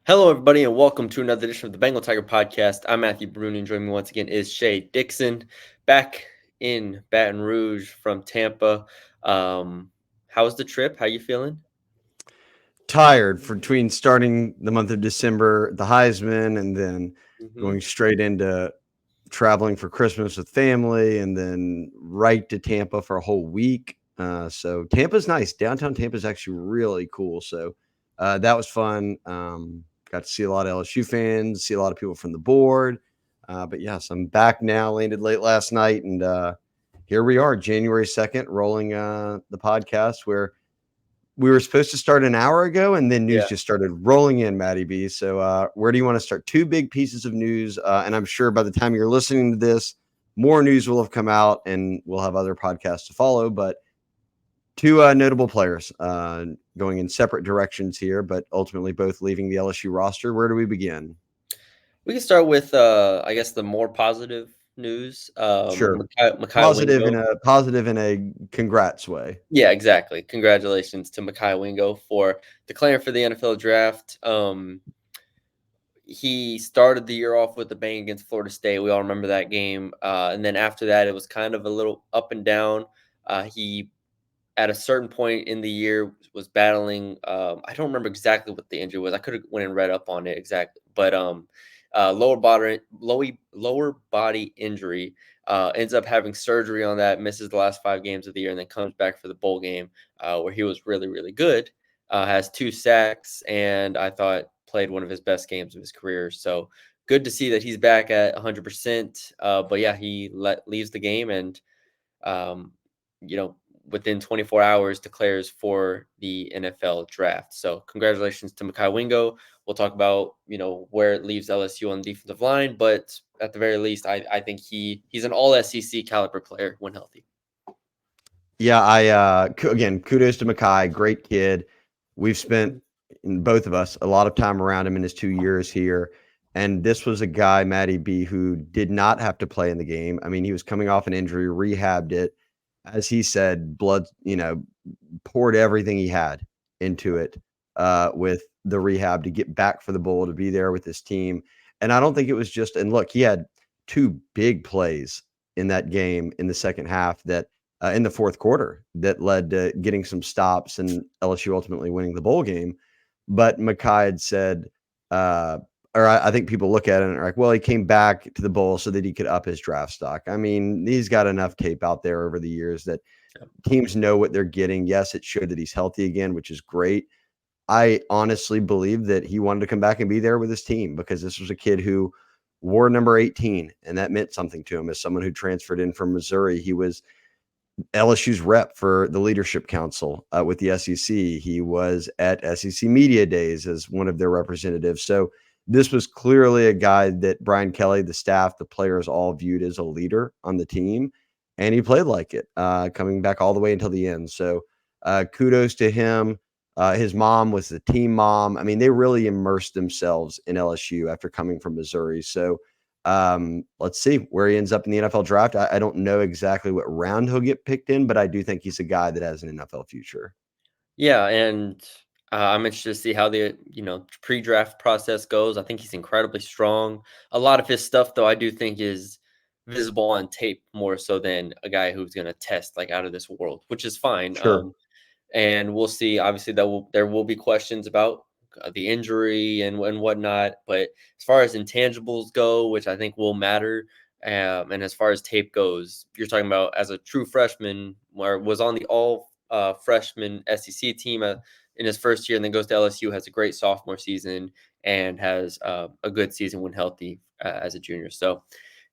Hello, everybody, and welcome to another edition of the Bengal Tiger Podcast. I'm Mekhi Wingo, and joining me once again is Shea Dixon, back in Baton Rouge from Tampa. How was the trip? How you feeling? Tired for between starting the month of December, the Heisman, and then hmm going straight into traveling for Christmas with family, and then right to Tampa for a whole week. So Tampa's nice. Downtown Tampa's actually really cool. So that was fun. Got to see a lot of LSU fans, see a lot of people from the board. But yes, I'm back now. Landed late last night, and here we are, January 2nd, rolling the podcast where we were supposed to start an hour ago, and then news Yeah. just started rolling in, Maddie B. So, where do you want to start? Two big pieces of news, and I'm sure by the time you're listening to this, more news will have come out, and we'll have other podcasts to follow. But two notable players going in separate directions here, but ultimately both leaving the LSU roster. Where do we begin? We can start with, I guess, the more positive news. Sure, Mekhi Wingo. positive in a congrats way. Yeah, exactly. Congratulations to Mekhi Wingo for declaring for the NFL draft. He started the year off with a bang against Florida State. We all remember that game. And then after that, it was kind of a little up and down. He, at a certain point in the year, was battling. I don't remember exactly what the injury was. I could have went and read up on it exactly, but lower body injury. Ends up having surgery on that. Misses the last 5 games of the year, and then comes back for the bowl game, where he was really, really good. Has 2 sacks, and I thought played one of his best games of his career. So good to see that he's back at 100%. But yeah, he leaves the game and um, you know, within 24 hours declares for the NFL draft. So congratulations to Mekhi Wingo. We'll talk about, where it leaves LSU on the defensive line, but at the very least, I think he's an all SEC caliber player when healthy. Yeah, again, kudos to Mackay, great kid. We've spent both of us a lot of time around him in his 2 years here, and this was a guy, Matty B, who did not have to play in the game. I mean, he was coming off an injury, rehabbed it, as he said, blood, poured everything he had into it with the rehab to get back for the bowl, to be there with his team. And I don't think it was just, and look, he had two big plays in that game in the second half that in the fourth quarter that led to getting some stops and LSU ultimately winning the bowl game. But Mackay had said, or I think people look at it and are like, well, he came back to the bowl so that he could up his draft stock. I mean, he's got enough tape out there over the years that teams know what they're getting. Yes, it showed that he's healthy again, which is great. I honestly believe that he wanted to come back and be there with his team because this was a kid who wore number 18, and that meant something to him as someone who transferred in from Missouri. He was LSU's rep for the Leadership Council with the SEC. He was at SEC Media Days as one of their representatives. So this was clearly a guy that Brian Kelly, the staff, the players all viewed as a leader on the team. And he played like it, coming back all the way until the end. So kudos to him. His mom was the team mom. I mean, they really immersed themselves in LSU after coming from Missouri. So let's see where he ends up in the NFL draft. I don't know exactly what round he'll get picked in, but I do think he's a guy that has an NFL future. Yeah, and I'm interested to see how the pre-draft process goes. I think he's incredibly strong. A lot of his stuff, though, I do think is visible on tape more so than a guy who's going to test like out of this world, which is fine. Sure. And we'll see. Obviously, there will be questions about the injury and whatnot. But as far as intangibles go, which I think will matter, and as far as tape goes, you're talking about as a true freshman, where was on the all freshman SEC team in his first year, and then goes to LSU, has a great sophomore season, and has a good season when healthy as a junior. So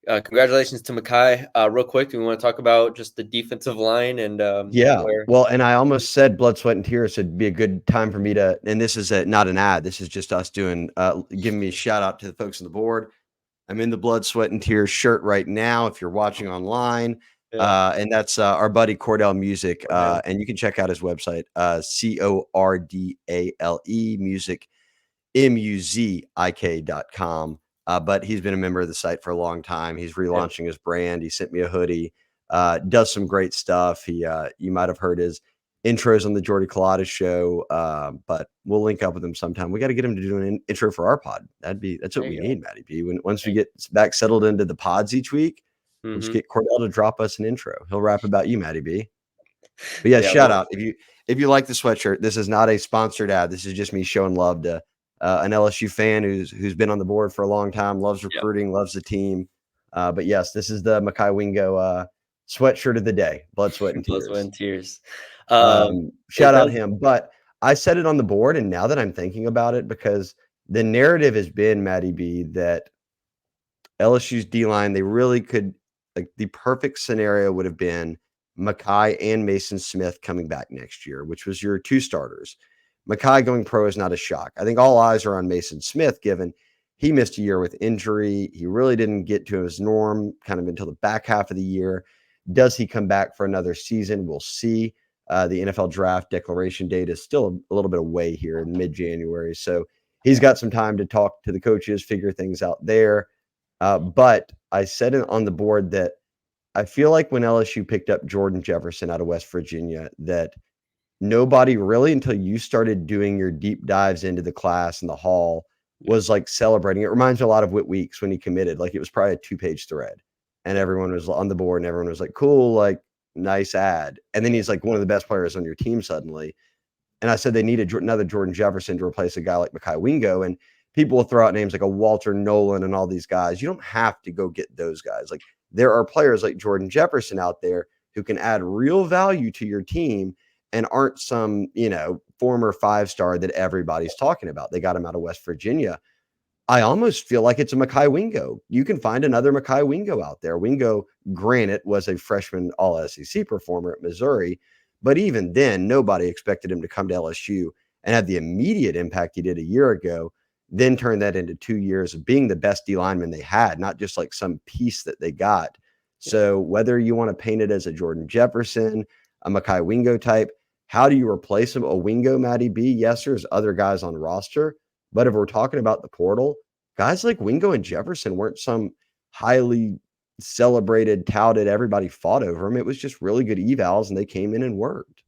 congratulations to Mekhi. Real quick, do we want to talk about just the defensive line and Yeah. where? Well, and I almost said blood, sweat, and tears. It'd be a good time for me to, and this is not an ad. This is just us doing, giving me a shout out to the folks on the board. I'm in the blood, sweat, and tears shirt right now. If you're watching online, Yeah. and that's our buddy Cordell Music, Cordell. and you can check out his website, Cordale Music, muzik.com. But he's been a member of the site for a long time. He's Yeah. relaunching his brand. He sent me a hoodie. Does some great stuff. You might have heard his intros on the Jordy Colada show, but we'll link up with him sometime. We got to get him to do an intro for our pod. That's what There we you go. need, Matty B. Once we get back settled into the pods each week, we'll just Mm-hmm. get Cordell to drop us an intro. He'll rap about you, Matty B. But yeah, Yeah. shout Well. out if you like the sweatshirt. This is not a sponsored ad. This is just me showing love to an LSU fan who's been on the board for a long time, loves Yeah. recruiting, loves the team. But yes, this is the Mekhi Wingo sweatshirt of the day. Blood, sweat, and Blood, sweat, tears. and tears. It Shout out does. him. But I said it on the board, and now that I'm thinking about it, because the narrative has been, Matty B, that LSU's D line, they really could, like, the perfect scenario would have been Mekhi and Mason Smith coming back next year, which was your two starters. Mekhi going pro is not a shock. I think all eyes are on Mason Smith, given he missed a year with injury. He really didn't get to his norm kind of until the back half of the year. Does he come back for another season? We'll see. The NFL draft declaration date is still a little bit away here in mid-January. So he's got some time to talk to the coaches, figure things out there. But I said it on the board that I feel like when LSU picked up Jordan Jefferson out of West Virginia, that nobody really, until you started doing your deep dives into the class and the hall, was like celebrating. It reminds me a lot of Whit Weeks when he committed. Like, it was probably a 2-page thread, and Yeah. everyone was on the board, and everyone was like, "Cool, like, nice ad." And then he's like one of the best players on your team suddenly. And I said they needed another Jordan Jefferson to replace a guy like Mekhi Wingo. And people will throw out names like a Walter Nolan and all these guys. You don't have to go get those guys. Like, there are players like Jordan Jefferson out there who can add real value to your team and aren't some, former 5-star that everybody's talking about. They got him out of West Virginia. I almost feel like it's a Mekhi Wingo. You can find another Mekhi Wingo out there. Wingo, granted, was a freshman All SEC performer at Missouri, but even then, nobody expected him to come to LSU and have the immediate impact he did a year ago, then turn that into 2 years of being the best D lineman they had, not just like some piece that they got. Yeah. So whether you want to paint it as a Jordan Jefferson, a Mekhi Wingo type, how do you replace him? A Wingo, Matty B? Yes, there's other guys on the roster. But if we're talking about the portal, guys like Wingo and Jefferson weren't some highly celebrated, touted, everybody fought over them. It was just really good evals, and they came in and worked.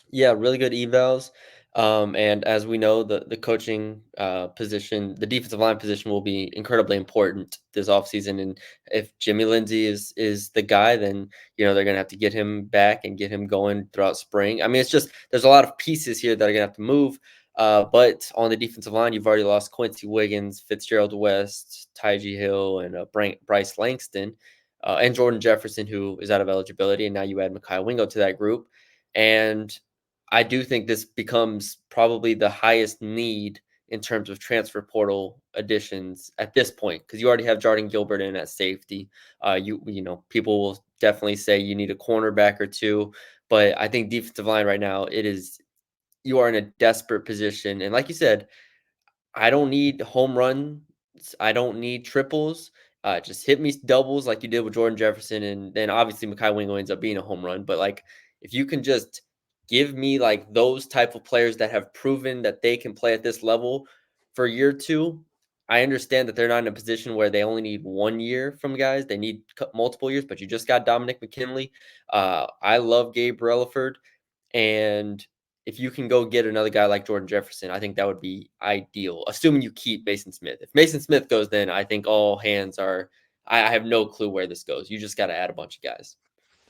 Yeah, really good evals. And as we know, the coaching position, the defensive line position will be incredibly important this offseason. And if Jimmy Lindsey is the guy, then they're gonna have to get him back and get him going throughout spring. I mean, it's just there's a lot of pieces here that are gonna have to move. But on the defensive line, you've already lost Quincy Wiggins, Fitzgerald West, Tyjee Hill, and Bryce Langston, and Jordan Jefferson, who is out of eligibility. And now you add Mekhi Wingo to that group. And I do think this becomes probably the highest need in terms of transfer portal additions at this point, because you already have Jordan Gilbert in at safety. People will definitely say you need a cornerback or two, but I think defensive line right now, you are in a desperate position. And like you said, I don't need home runs. I don't need triples. Just hit me doubles like you did with Jordan Jefferson, and then obviously Mekhi Wingo ends up being a home run. But like, if you can just give me like those type of players that have proven that they can play at this level for year two, I understand that they're not in a position where they only need 1 year from guys; they need multiple years. But you just got Dominic McKinley. I love Gabe Relaford, and if you can go get another guy like Jordan Jefferson, I think that would be ideal, assuming you keep Mason Smith. If Mason Smith goes, then I think all hands are. I have no clue where this goes. You just got to add a bunch of guys.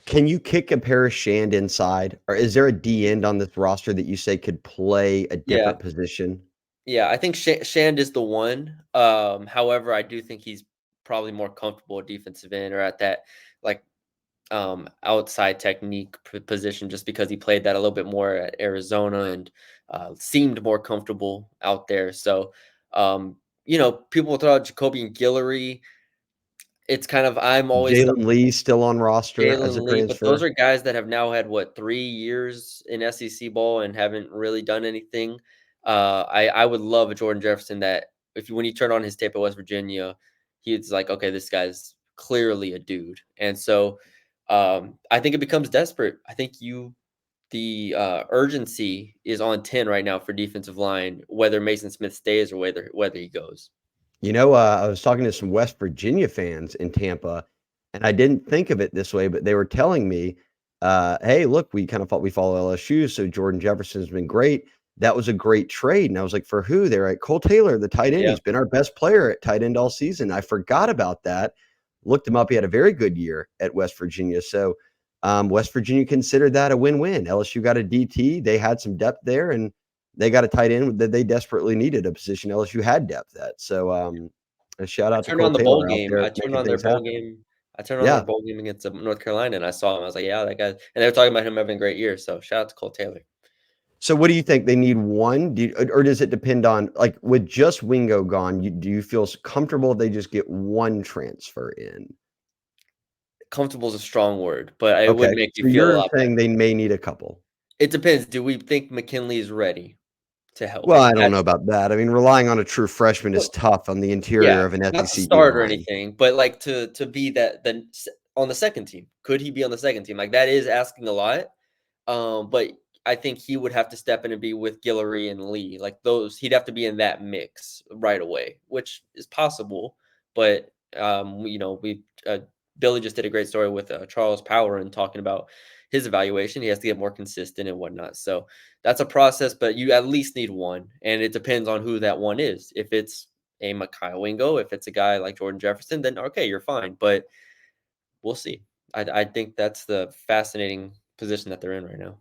Can you kick a pair of Shand inside? Or is there a D end on this roster that you say could play a Yeah, different position? yeah. I think Shand is the one. However, I do think he's probably more comfortable at defensive end or at that like outside technique position, just because he played that a little bit more at Arizona and seemed more comfortable out there. So, people will throw out Jacoby and Guillory. It's kind of I'm always Jalen Lee still on roster as a Jalen Lee, but those transfer. are guys that have now had what 3 years in SEC ball and haven't really done anything. I would love a Jordan Jefferson that when you turn on his tape at West Virginia, he's like, okay, this guy's clearly a dude, and so I think it becomes desperate. I think the urgency is on 10 right now for defensive line, whether Mason Smith stays or whether he goes. I was talking to some West Virginia fans in Tampa, and I didn't think of it this way, but they were telling me hey, look, we kind of thought we follow LSU, so Jordan Jefferson's been great. That was a great trade. And I was like, for who? They're like, Cole Taylor, the tight end. Yeah. He's been our best player at tight end all season. I forgot about that. Looked him up. He had a very good year at West Virginia. So West Virginia considered that a win-win. LSU got a DT. They had some depth there, and they got a tight end that they desperately needed, a position LSU had depth at. So a shout I out to turned on Cole the bowl Taylor out game. there I turned making on their things bowl happen. game. I turned on their Yeah. bowl game against North Carolina, and I saw him. I was like, yeah, that guy. And they were talking about him having a great year. So shout out to Cole Taylor. So what do you think? They need one? Or does it depend on, like, with just Wingo gone, do you feel comfortable if they just get one transfer in? Comfortable is a strong word, but it would Okay. make you So feel a you're lot saying better. they may need a couple. It depends. Do we think McKinley is ready to help? Well, I don't know about that. I mean, relying on a true freshman is Well, tough on the yeah, interior of an not to SEC D start or line. anything, but, like, to be that then on the second team. Could he be on the second team? Like, that is asking a lot. But I think he would have to step in and be with Guillory and Lee. Like, those he'd have to be in that mix right away, which is possible. But, we Billy just did a great story with, Charles Power and talking about his evaluation. He has to get more consistent and whatnot. So, that's a process, but you at least need one, and it depends on who that one is. If it's a Mekhi Wingo, if it's a guy like Jordan Jefferson, then okay, you're fine. But we'll see. I think that's the fascinating position that they're in right now.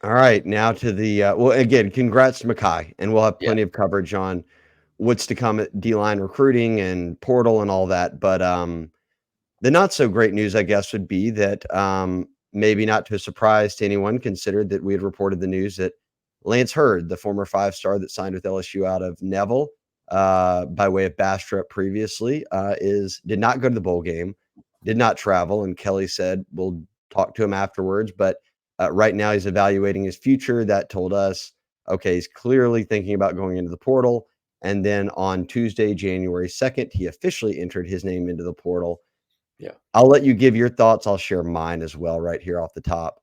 All right, now to the well, again, congrats to Mekhi, and we'll have Yeah. plenty of coverage on what's to come at D-line recruiting and portal and all that. But the not so great news, I guess, would be that maybe not to a surprise to anyone, considered that we had reported the news that Lance Hurd, the former five-star that signed with LSU out of Neville by way of Bastrop previously, did not go to the bowl game, did not travel, and Kelly said we'll talk to him afterwards. But right now he's evaluating his future. That told us, okay, he's clearly thinking about going into the portal. And then on Tuesday, January 2nd, he officially entered his name into the portal. Yeah. I'll let you give your thoughts. I'll share mine as well right here off the top.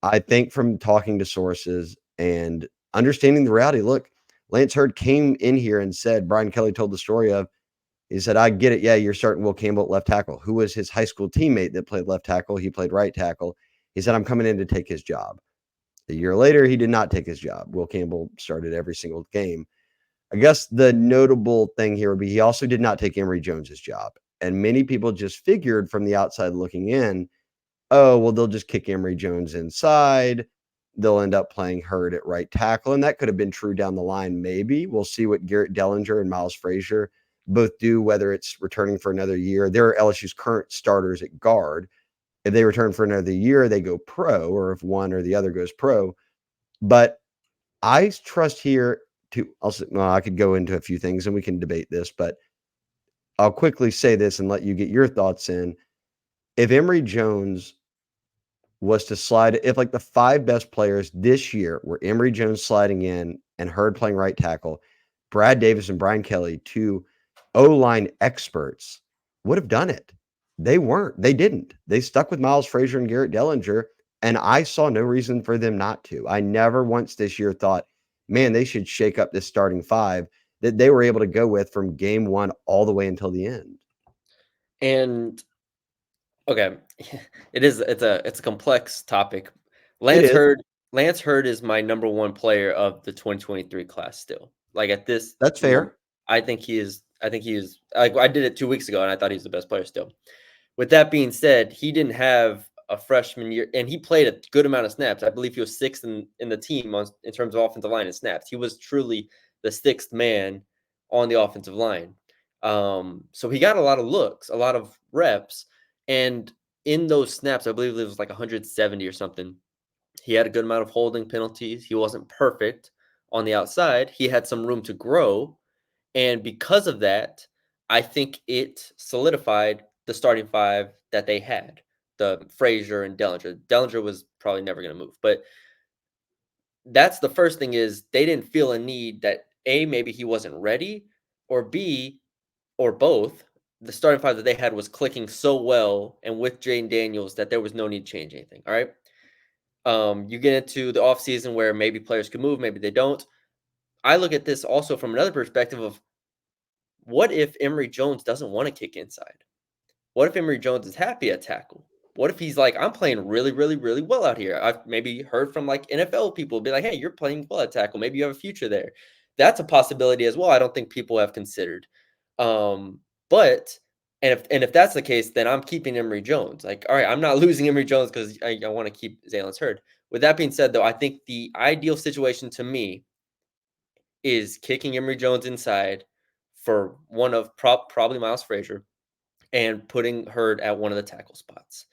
I think from talking to sources and understanding the reality, look, Lance Hurd came in here and said, Brian Kelly told the story of, he said, I get it. Yeah, you're starting Will Campbell at left tackle, who was his high school teammate that played left tackle. He played right tackle. He said, I'm coming in to take his job. A year later, he did not take his job. Will Campbell started every single game. I guess the notable thing here would be he also did not take Emory Jones's job. And many people just figured from the outside looking in, oh, well, they'll just kick Emory Jones inside. They'll end up playing Hurd at right tackle. And that could have been true down the line, maybe. We'll see what Garrett Dellinger and Miles Frazier both do, whether it's returning for another year. They're LSU's current starters at guard. If they return for another year, they go pro, or if one or the other goes pro. But I trust here to also, well, I could go into a few things and we can debate this, but I'll quickly say this and let you get your thoughts in. If Emory Jones was to slide, if like the five best players this year were Emory Jones sliding in and Hurd playing right tackle, Brad Davis and Brian Kelly, two O-line experts, would have done it. They weren't. They didn't. They stuck with Miles Frazier and Garrett Dellinger, and I saw no reason for them not to. I never once this year thought, man, they should shake up this starting five that they were able to go with from game one all the way until the end. And okay, it's a complex topic. It Lance is. Hurd Lance Hurd is my number one player of the 2023 class still. Like at this That's moment, fair. I think he is like I did it 2 weeks ago and I thought he was the best player still. With that being said, he didn't have a freshman year, and he played a good amount of snaps. I believe he was sixth in the team in terms of offensive line and snaps. He was truly the sixth man on the offensive line. So he got a lot of looks, a lot of reps, and in those snaps, I believe it was like 170 or something. He had a good amount of holding penalties. He wasn't perfect on the outside. He had some room to grow, and because of that, I think it solidified the starting five that they had. The Frazier and Dellinger. Dellinger was probably never going to move, but that's the first thing is they didn't feel a need that A, maybe he wasn't ready, or B, or both. The starting five that they had was clicking so well and with Jane Daniels that there was no need to change anything. All right. You get into the offseason where maybe players can move, maybe they don't. I look at this also from another perspective of what if Emory Jones doesn't want to kick inside? What if Emory Jones is happy at tackle? what if he's like, I'm playing really, really, really well out here. I've maybe heard from like NFL people be like, hey, you're playing well at tackle. Maybe you have a future there. That's a possibility as well. I don't think people have considered. But and if that's the case, then I'm keeping Emory Jones. Like, all right, I'm not losing Emory Jones because I want to keep Zalen's Hurd. With that being said, though, I think the ideal situation to me is kicking Emory Jones inside for one of probably Miles Frazier and putting Hurd at one of the tackle spots.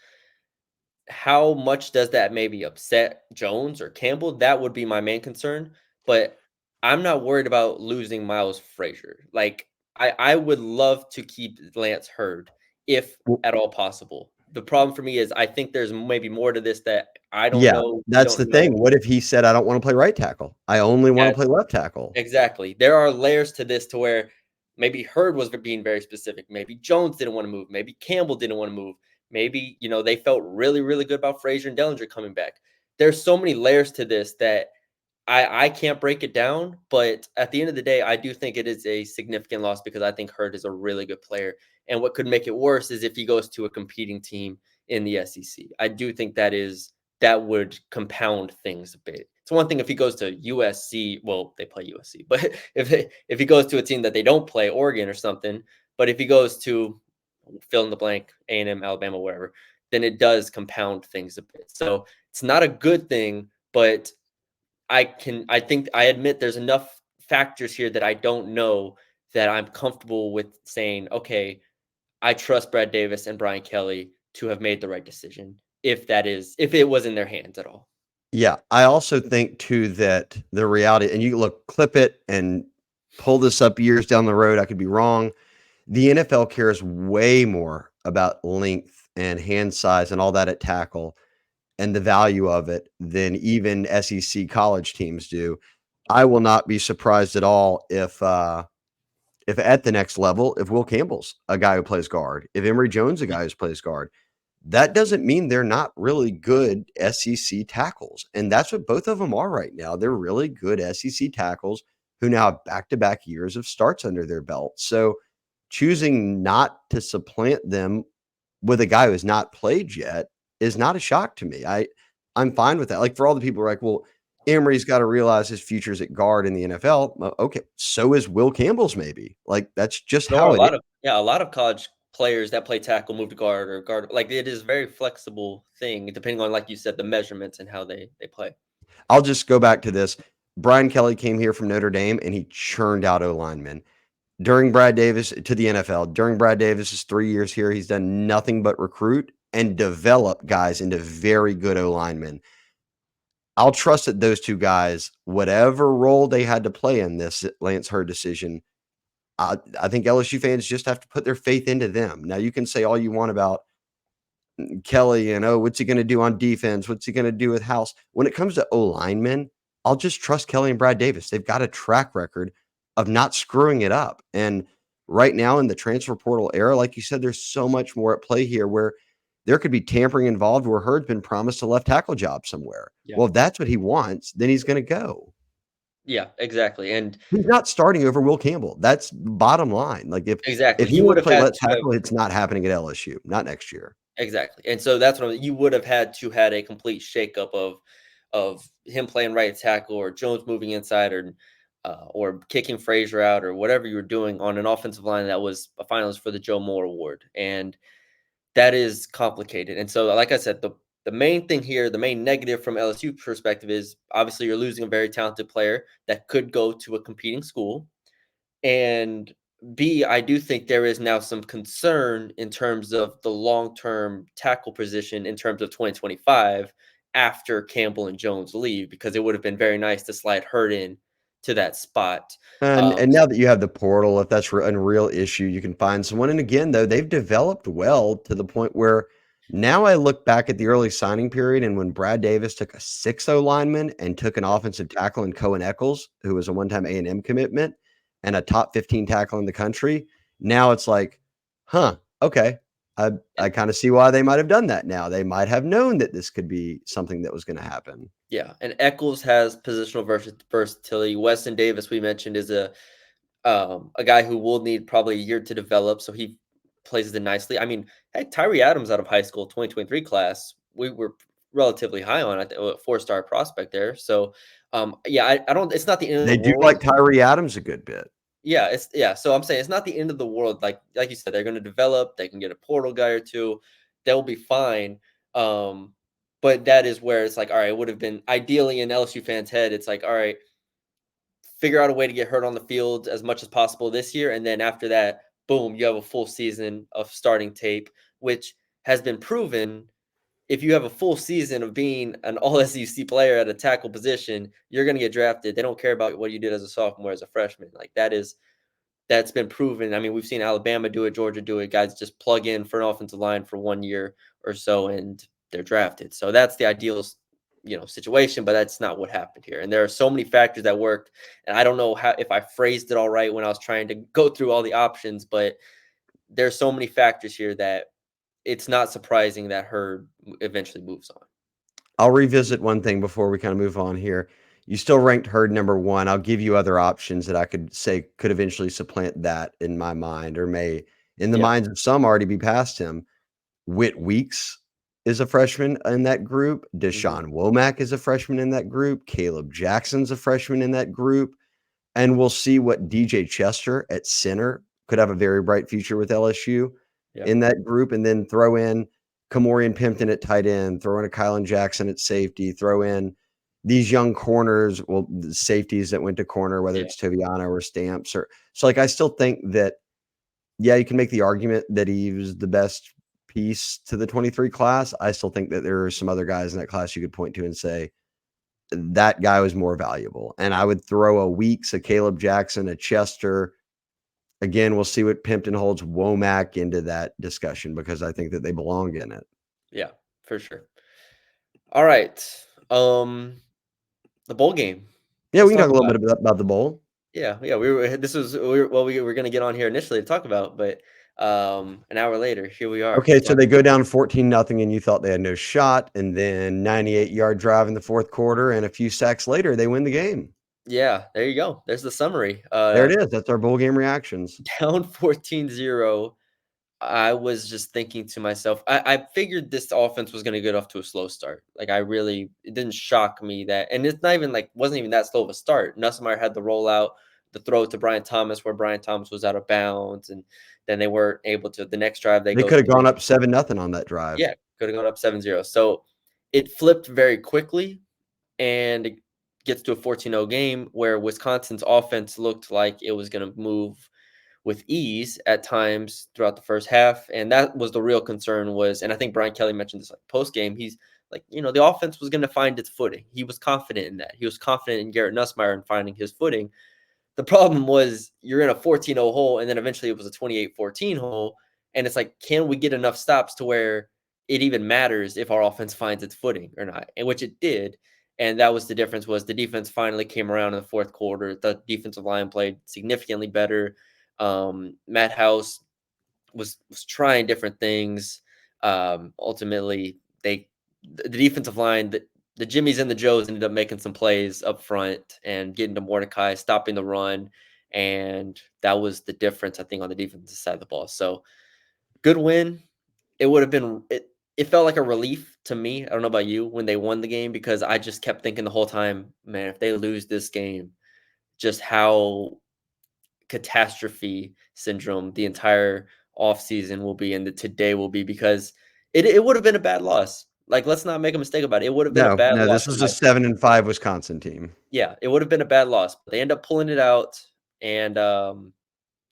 How much does that maybe upset Jones or Campbell? That would be my main concern, but I'm not worried about losing Miles Frazier. Like, I would love to keep Lance Hurd if Well, at all possible. The problem for me is I think there's maybe more to this that I don't yeah, know, we that's don't the thing. know. What if he said, "I don't wanna play right tackle. I only wanna Yeah, play left tackle"? exactly. There are layers to this to where maybe Hurd was being very specific. Maybe Jones didn't want to move. Maybe Campbell didn't want to move. Maybe, they felt really, really good about Frazier and Dellinger coming back. There's so many layers to this that I can't break it down, but at the end of the day, I do think it is a significant loss because I think Hurd is a really good player. And what could make it worse is if he goes to a competing team in the SEC. I do think that would compound things a bit. It's one thing if he goes to USC, well, they play USC, but if he goes to a team that they don't play, Oregon or something, but if he goes to fill in the blank, A&M, Alabama, wherever, then it does compound things a bit. So it's not a good thing, but I admit there's enough factors here that I don't know that I'm comfortable with saying, okay, I trust Brad Davis and Brian Kelly to have made the right decision if it was in their hands at all. Yeah, I also think too that the reality and you look, clip it and pull this up years down the road, I could be wrong. The NFL cares way more about length and hand size and all that at tackle and the value of it than even SEC college teams do. I will not be surprised at all if at the next level, if Will Campbell's a guy who plays guard, if Emory Jones a guy who plays guard, that doesn't mean they're not really good SEC tackles. And that's what both of them are right now. They're really good SEC tackles who now have back-to-back years of starts under their belt. So choosing not to supplant them with a guy who has not played yet is not a shock to me. I'm fine with that. Like for all the people who are like, well, Emery's got to realize his future's at guard in the NFL. Okay, so is Will Campbell's maybe. Like that's just There are how it is. a lot of college players that play tackle move to guard or guard. Like it is a very flexible thing depending on, like you said, the measurements and how they play. I'll just go back to this. Brian Kelly came here from Notre Dame and he churned out O linemen. During Brad Davis to the NFL, during Brad Davis's 3 years here, he's done nothing but recruit and develop guys into very good O linemen. I'll trust that those two guys, whatever role they had to play in this Lance Hurd decision, I think LSU fans just have to put their faith into them. Now you can say all you want about Kelly and oh, what's he going to do on defense? What's he going to do with House? When it comes to O linemen, I'll just trust Kelly and Brad Davis. They've got a track record of not screwing it up. And right now in the transfer portal era, like you said, there's so much more at play here where there could be tampering involved where Hurd's been promised a left tackle job somewhere. Yeah. Well, if that's what he wants, then he's going to go. Yeah, exactly. And He's not starting over Will Campbell. That's bottom line. Like if exactly. he You would wants to have play had left to have tackle, it's not happening at LSU, not next year. exactly. And so that's what you would have had to had a complete shakeup of him playing right tackle or Jones moving inside or kicking Frazier out or whatever you were doing on an offensive line that was a finalist for the Joe Moore Award. And that is complicated. And so, like I said, the main thing here, the main negative from LSU perspective is obviously you're losing a very talented player that could go to a competing school. And B, I do think there is now some concern in terms of the long-term tackle position in terms of 2025 after Campbell and Jones leave, because it would have been very nice to slide Hurt in to that spot. And now that you have the portal, if that's a real issue, you can find someone. And again, though, they've developed well to the point where now I look back at the early signing period and when Brad Davis took a 6-0 lineman and took an offensive tackle in Cohen Eccles, who was a one-time A&M commitment and a top 15 tackle in the country. Now it's like, huh, okay. I kind of see why they might have done that now. They might have known that this could be something that was going to happen. Yeah, and Eccles has positional versatility. Weston Davis, we mentioned, is a guy who will need probably a year to develop. So he places it nicely. I mean, heck, Tyree Adams out of high school, 2023 class, we were relatively high on. I think a 4-star prospect there. So, yeah, I don't. It's not the end of They the do world. like Tyree Adams a good bit. Yeah, so I'm saying it's not the end of the world. Like you said, they're going to develop. They can get a portal guy or two. They'll be fine. Um, but that is where it's like, all right, it would have been ideally in LSU fans' head. It's like, all right, figure out a way to get hurt on the field as much as possible this year, and then after that, boom, you have a full season of starting tape, which has been proven. If you have a full season of being an all SEC player at a tackle position, you're going to get drafted. They don't care about what you did as a sophomore, as a freshman. Like that's been proven. I mean, we've seen Alabama do it, Georgia do it. Guys just plug in for an offensive line for 1 year or so, and they're drafted. So that's the ideal, situation, but that's not what happened here. And there are so many factors that worked, and I don't know if I phrased it all right when I was trying to go through all the options, but there's so many factors here that it's not surprising that Hurd eventually moves on. I'll revisit one thing before we kind of move on here. You still ranked Hurd number 1. I'll give you other options that I could say could eventually supplant that in my mind, or may, in the Yeah. minds of some, already be past him. Whit Weeks is a freshman in that group. Mhm. Deshaun Womack is a freshman in that group. Caleb Jackson's a freshman in that group. And we'll see what DJ Chester at center could have a very bright future with LSU Yeah. in that group. And then throw in Kamorian Pimpton at tight end, throw in a Kylan Jackson at safety, throw in these young corners, well, the safeties that went to corner, whether Yeah. it's Toviano or Stamps. Or so, like, I still think that, yeah, you can make the argument that he was the best piece to the 23 class. I still think that there are some other guys in that class you could point to and say that guy was more valuable. And I would throw a Weeks, a Caleb Jackson, a Chester. Again, we'll see what Pimpton holds Womack into that discussion, because I think that they belong in it. Yeah, for sure. All right. The bowl game. Yeah, we Let's can talk talk a little about bit about the bowl. Yeah. We were going to get on here initially to talk about, but an hour later, here we are. Okay, so they go down 14-0, and you thought they had no shot, and then 98-yard drive in the fourth quarter, and a few sacks later, they win the game. Yeah, there you go. There's the summary. There it is. That's our bowl game reactions. Down 14-0. I was just thinking to myself, I figured this offense was going to get off to a slow start. Like, it didn't shock me that, and it's not even like, wasn't even that slow of a start. Nussmeier had the rollout, the throw to Brian Thomas, where Brian Thomas was out of bounds, and then they weren't able to. The next drive, they They go could have gone 3. up 7-0 on that drive. Yeah, could have gone up 7-0. So it flipped very quickly, and it gets to a 14-0 game where Wisconsin's offense looked like it was going to move with ease at times throughout the first half. And that was the real concern was, and I think Brian Kelly mentioned this like post game, he's like, the offense was going to find its footing. He was confident in that. He was confident in Garrett Nussmeier and finding his footing. The problem was you're in a 14-0 hole, and then eventually it was a 28-14 hole. And it's like, can we get enough stops to where it even matters if our offense finds its footing or not? And which it did. And that was the difference, was the defense finally came around in the fourth quarter. The defensive line played significantly better. Matt House was trying different things. Ultimately, the defensive line, the Jimmies and the Joes ended up making some plays up front and getting to Mordecai, stopping the run, and that was the difference, I think, on the defensive side of the ball. So good win. It would have been it felt like a relief to me. I don't know about you when they won the game, because I just kept thinking the whole time, man, if they lose this game, just how catastrophe syndrome the entire offseason will be and the today will be, because it would have been a bad loss. Like, let's not make a mistake about it. It would have been a No, bad no, loss this in was my a opinion. 7-5 Wisconsin team. Yeah, it would have been a bad loss. But they end up pulling it out, and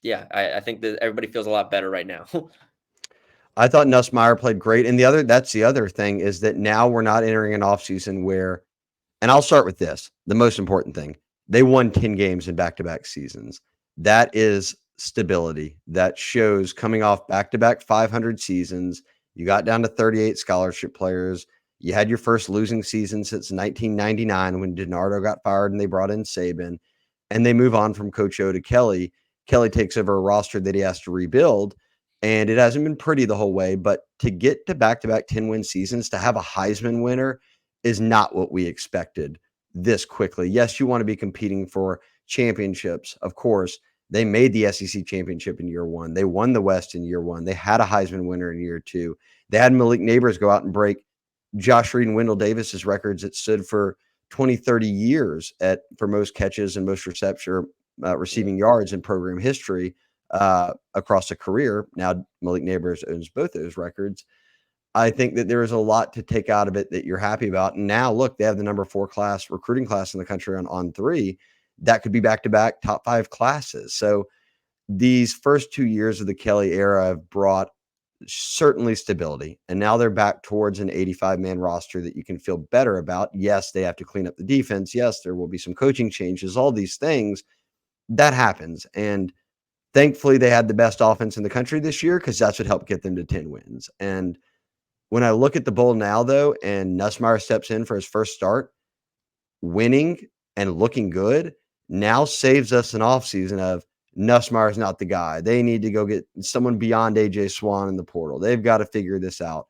yeah, I think that everybody feels a lot better right now. I thought Nussmeier played great. And that's the other thing, is that now we're not entering an offseason where, and I'll start with this, the most important thing. They won 10 games in back-to-back seasons. That is stability. That shows coming off back-to-back 500 seasons. You got down to 38 scholarship players. You had your first losing season since 1999 when DiNardo got fired and they brought in Saban. And they move on from Coach O to Kelly. Kelly takes over a roster that he has to rebuild. And it hasn't been pretty the whole way. But to get to back-to-back 10-win seasons, to have a Heisman winner, is not what we expected this quickly. Yes, you want to be competing for championships, of course, They made the SEC championship in year one. They won the West in year one. They had a Heisman winner in year two. They had Malik Neighbors go out and break Josh Reed and Wendell Davis's records that stood for 20, 30 years for most catches and most Yeah. receiving yards in program history across a career. Now, Malik Neighbors owns both those records. I think that there is a lot to take out of it that you're happy about. And now, look, they have the number 4 recruiting class in the country on 3. That could be back-to-back top 5 classes. So these first 2 years of the Kelly era have brought certainly stability. And now they're back towards an 85-man roster that you can feel better about. Yes, they have to clean up the defense. Yes, there will be some coaching changes, all these things. That happens. And thankfully, they had the best offense in the country this year because that's what helped get them to 10 wins. And when I look at the bowl now, though, and Nussmeier steps in for his first start, winning and looking good now saves us an offseason of Nussmeier's not the guy. They need to go get someone beyond AJ Swan in the portal. They've got to figure this out.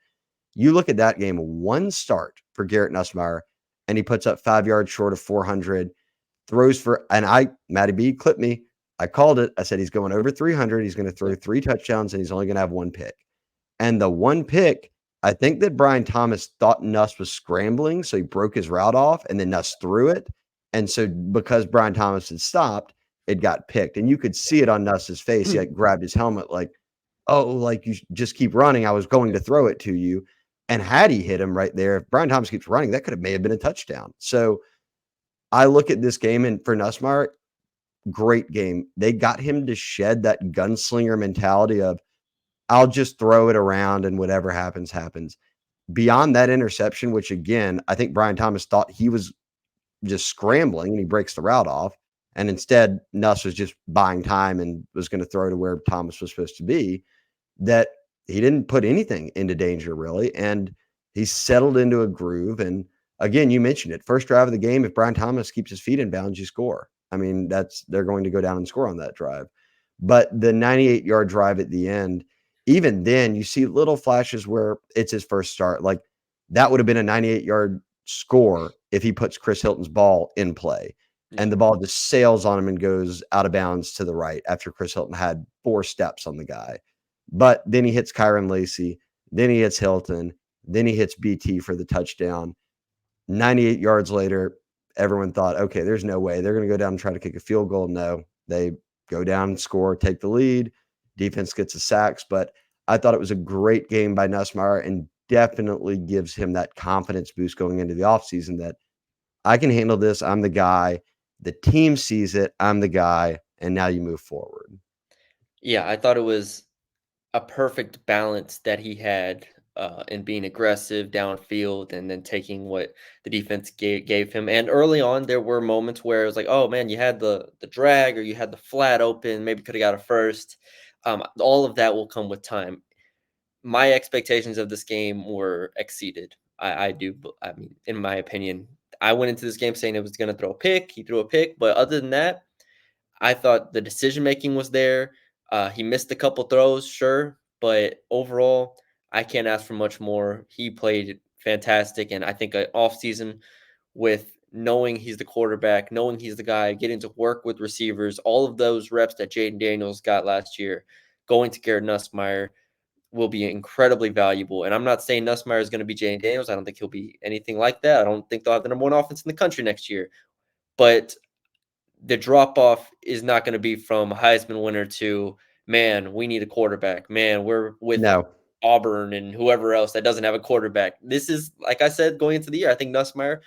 You look at that game, one start for Garrett Nussmeier, and he puts up 5 yards short of 400, throws for, and Matty B clipped me. I called it. I said he's going over 300. He's going to throw 3 touchdowns, and he's only going to have 1 pick. And the 1 pick, I think that Brian Thomas thought Nuss was scrambling, so he broke his route off, and then Nuss threw it. And so because Brian Thomas had stopped, it got picked. And you could see it on Nuss's face. He grabbed his helmet like, oh, like you just keep running. I was going to throw it to you. And had he hit him right there, if Brian Thomas keeps running, that may have been a touchdown. So I look at this game, and for Nussmeier, great game. They got him to shed that gunslinger mentality of, I'll just throw it around and whatever happens, happens. Beyond that interception, which again, I think Brian Thomas thought he was just scrambling and he breaks the route off. And instead, Nuss was just buying time and was going to throw to where Thomas was supposed to be. That he didn't put anything into danger, really. And he settled into a groove. And again, you mentioned it. First drive of the game, if Brian Thomas keeps his feet in bounds, you score. I mean, they're going to go down and score on that drive. But the 98-yard drive at the end, even then, you see little flashes where it's his first start. Like that would have been a 98-yard score if he puts Chris Hilton's ball in play. And the ball just sails on him and goes out of bounds to the right after Chris Hilton had 4 steps on the guy. But then he hits Kyron Lacey. Then he hits Hilton. Then he hits BT for the touchdown. 98 yards later, everyone thought, okay, there's no way. They're going to go down and try to kick a field goal. No, they go down and score, take the lead. Defense gets the sacks. But I thought it was a great game by Nussmeier and definitely gives him that confidence boost going into the offseason that I can handle this. I'm the guy. The team sees it. I'm the guy. And now you move forward. Yeah, I thought it was a perfect balance that he had in being aggressive downfield and then taking what the defense gave him. And early on, there were moments where it was like, oh man, you had the drag or you had the flat open, maybe could have got a first. All of that will come with time. My expectations of this game were exceeded. I mean, in my opinion, I went into this game saying it was going to throw a pick. He threw a pick, but other than that, I thought the decision making was there. He missed a couple throws, sure, but overall, I can't ask for much more. He played fantastic, and I think an offseason with knowing he's the quarterback, knowing he's the guy, getting to work with receivers, all of those reps that Jaden Daniels got last year, going to Garrett Nussmeier will be incredibly valuable. And I'm not saying Nussmeier is going to be Jaden Daniels. I don't think he'll be anything like that. I don't think they'll have the number 1 offense in the country next year. But the drop off is not going to be from Heisman winner to, man, we need a quarterback. Man, we're with No. Auburn and whoever else that doesn't have a quarterback. This is, like I said, going into the year, I think Nussmeier,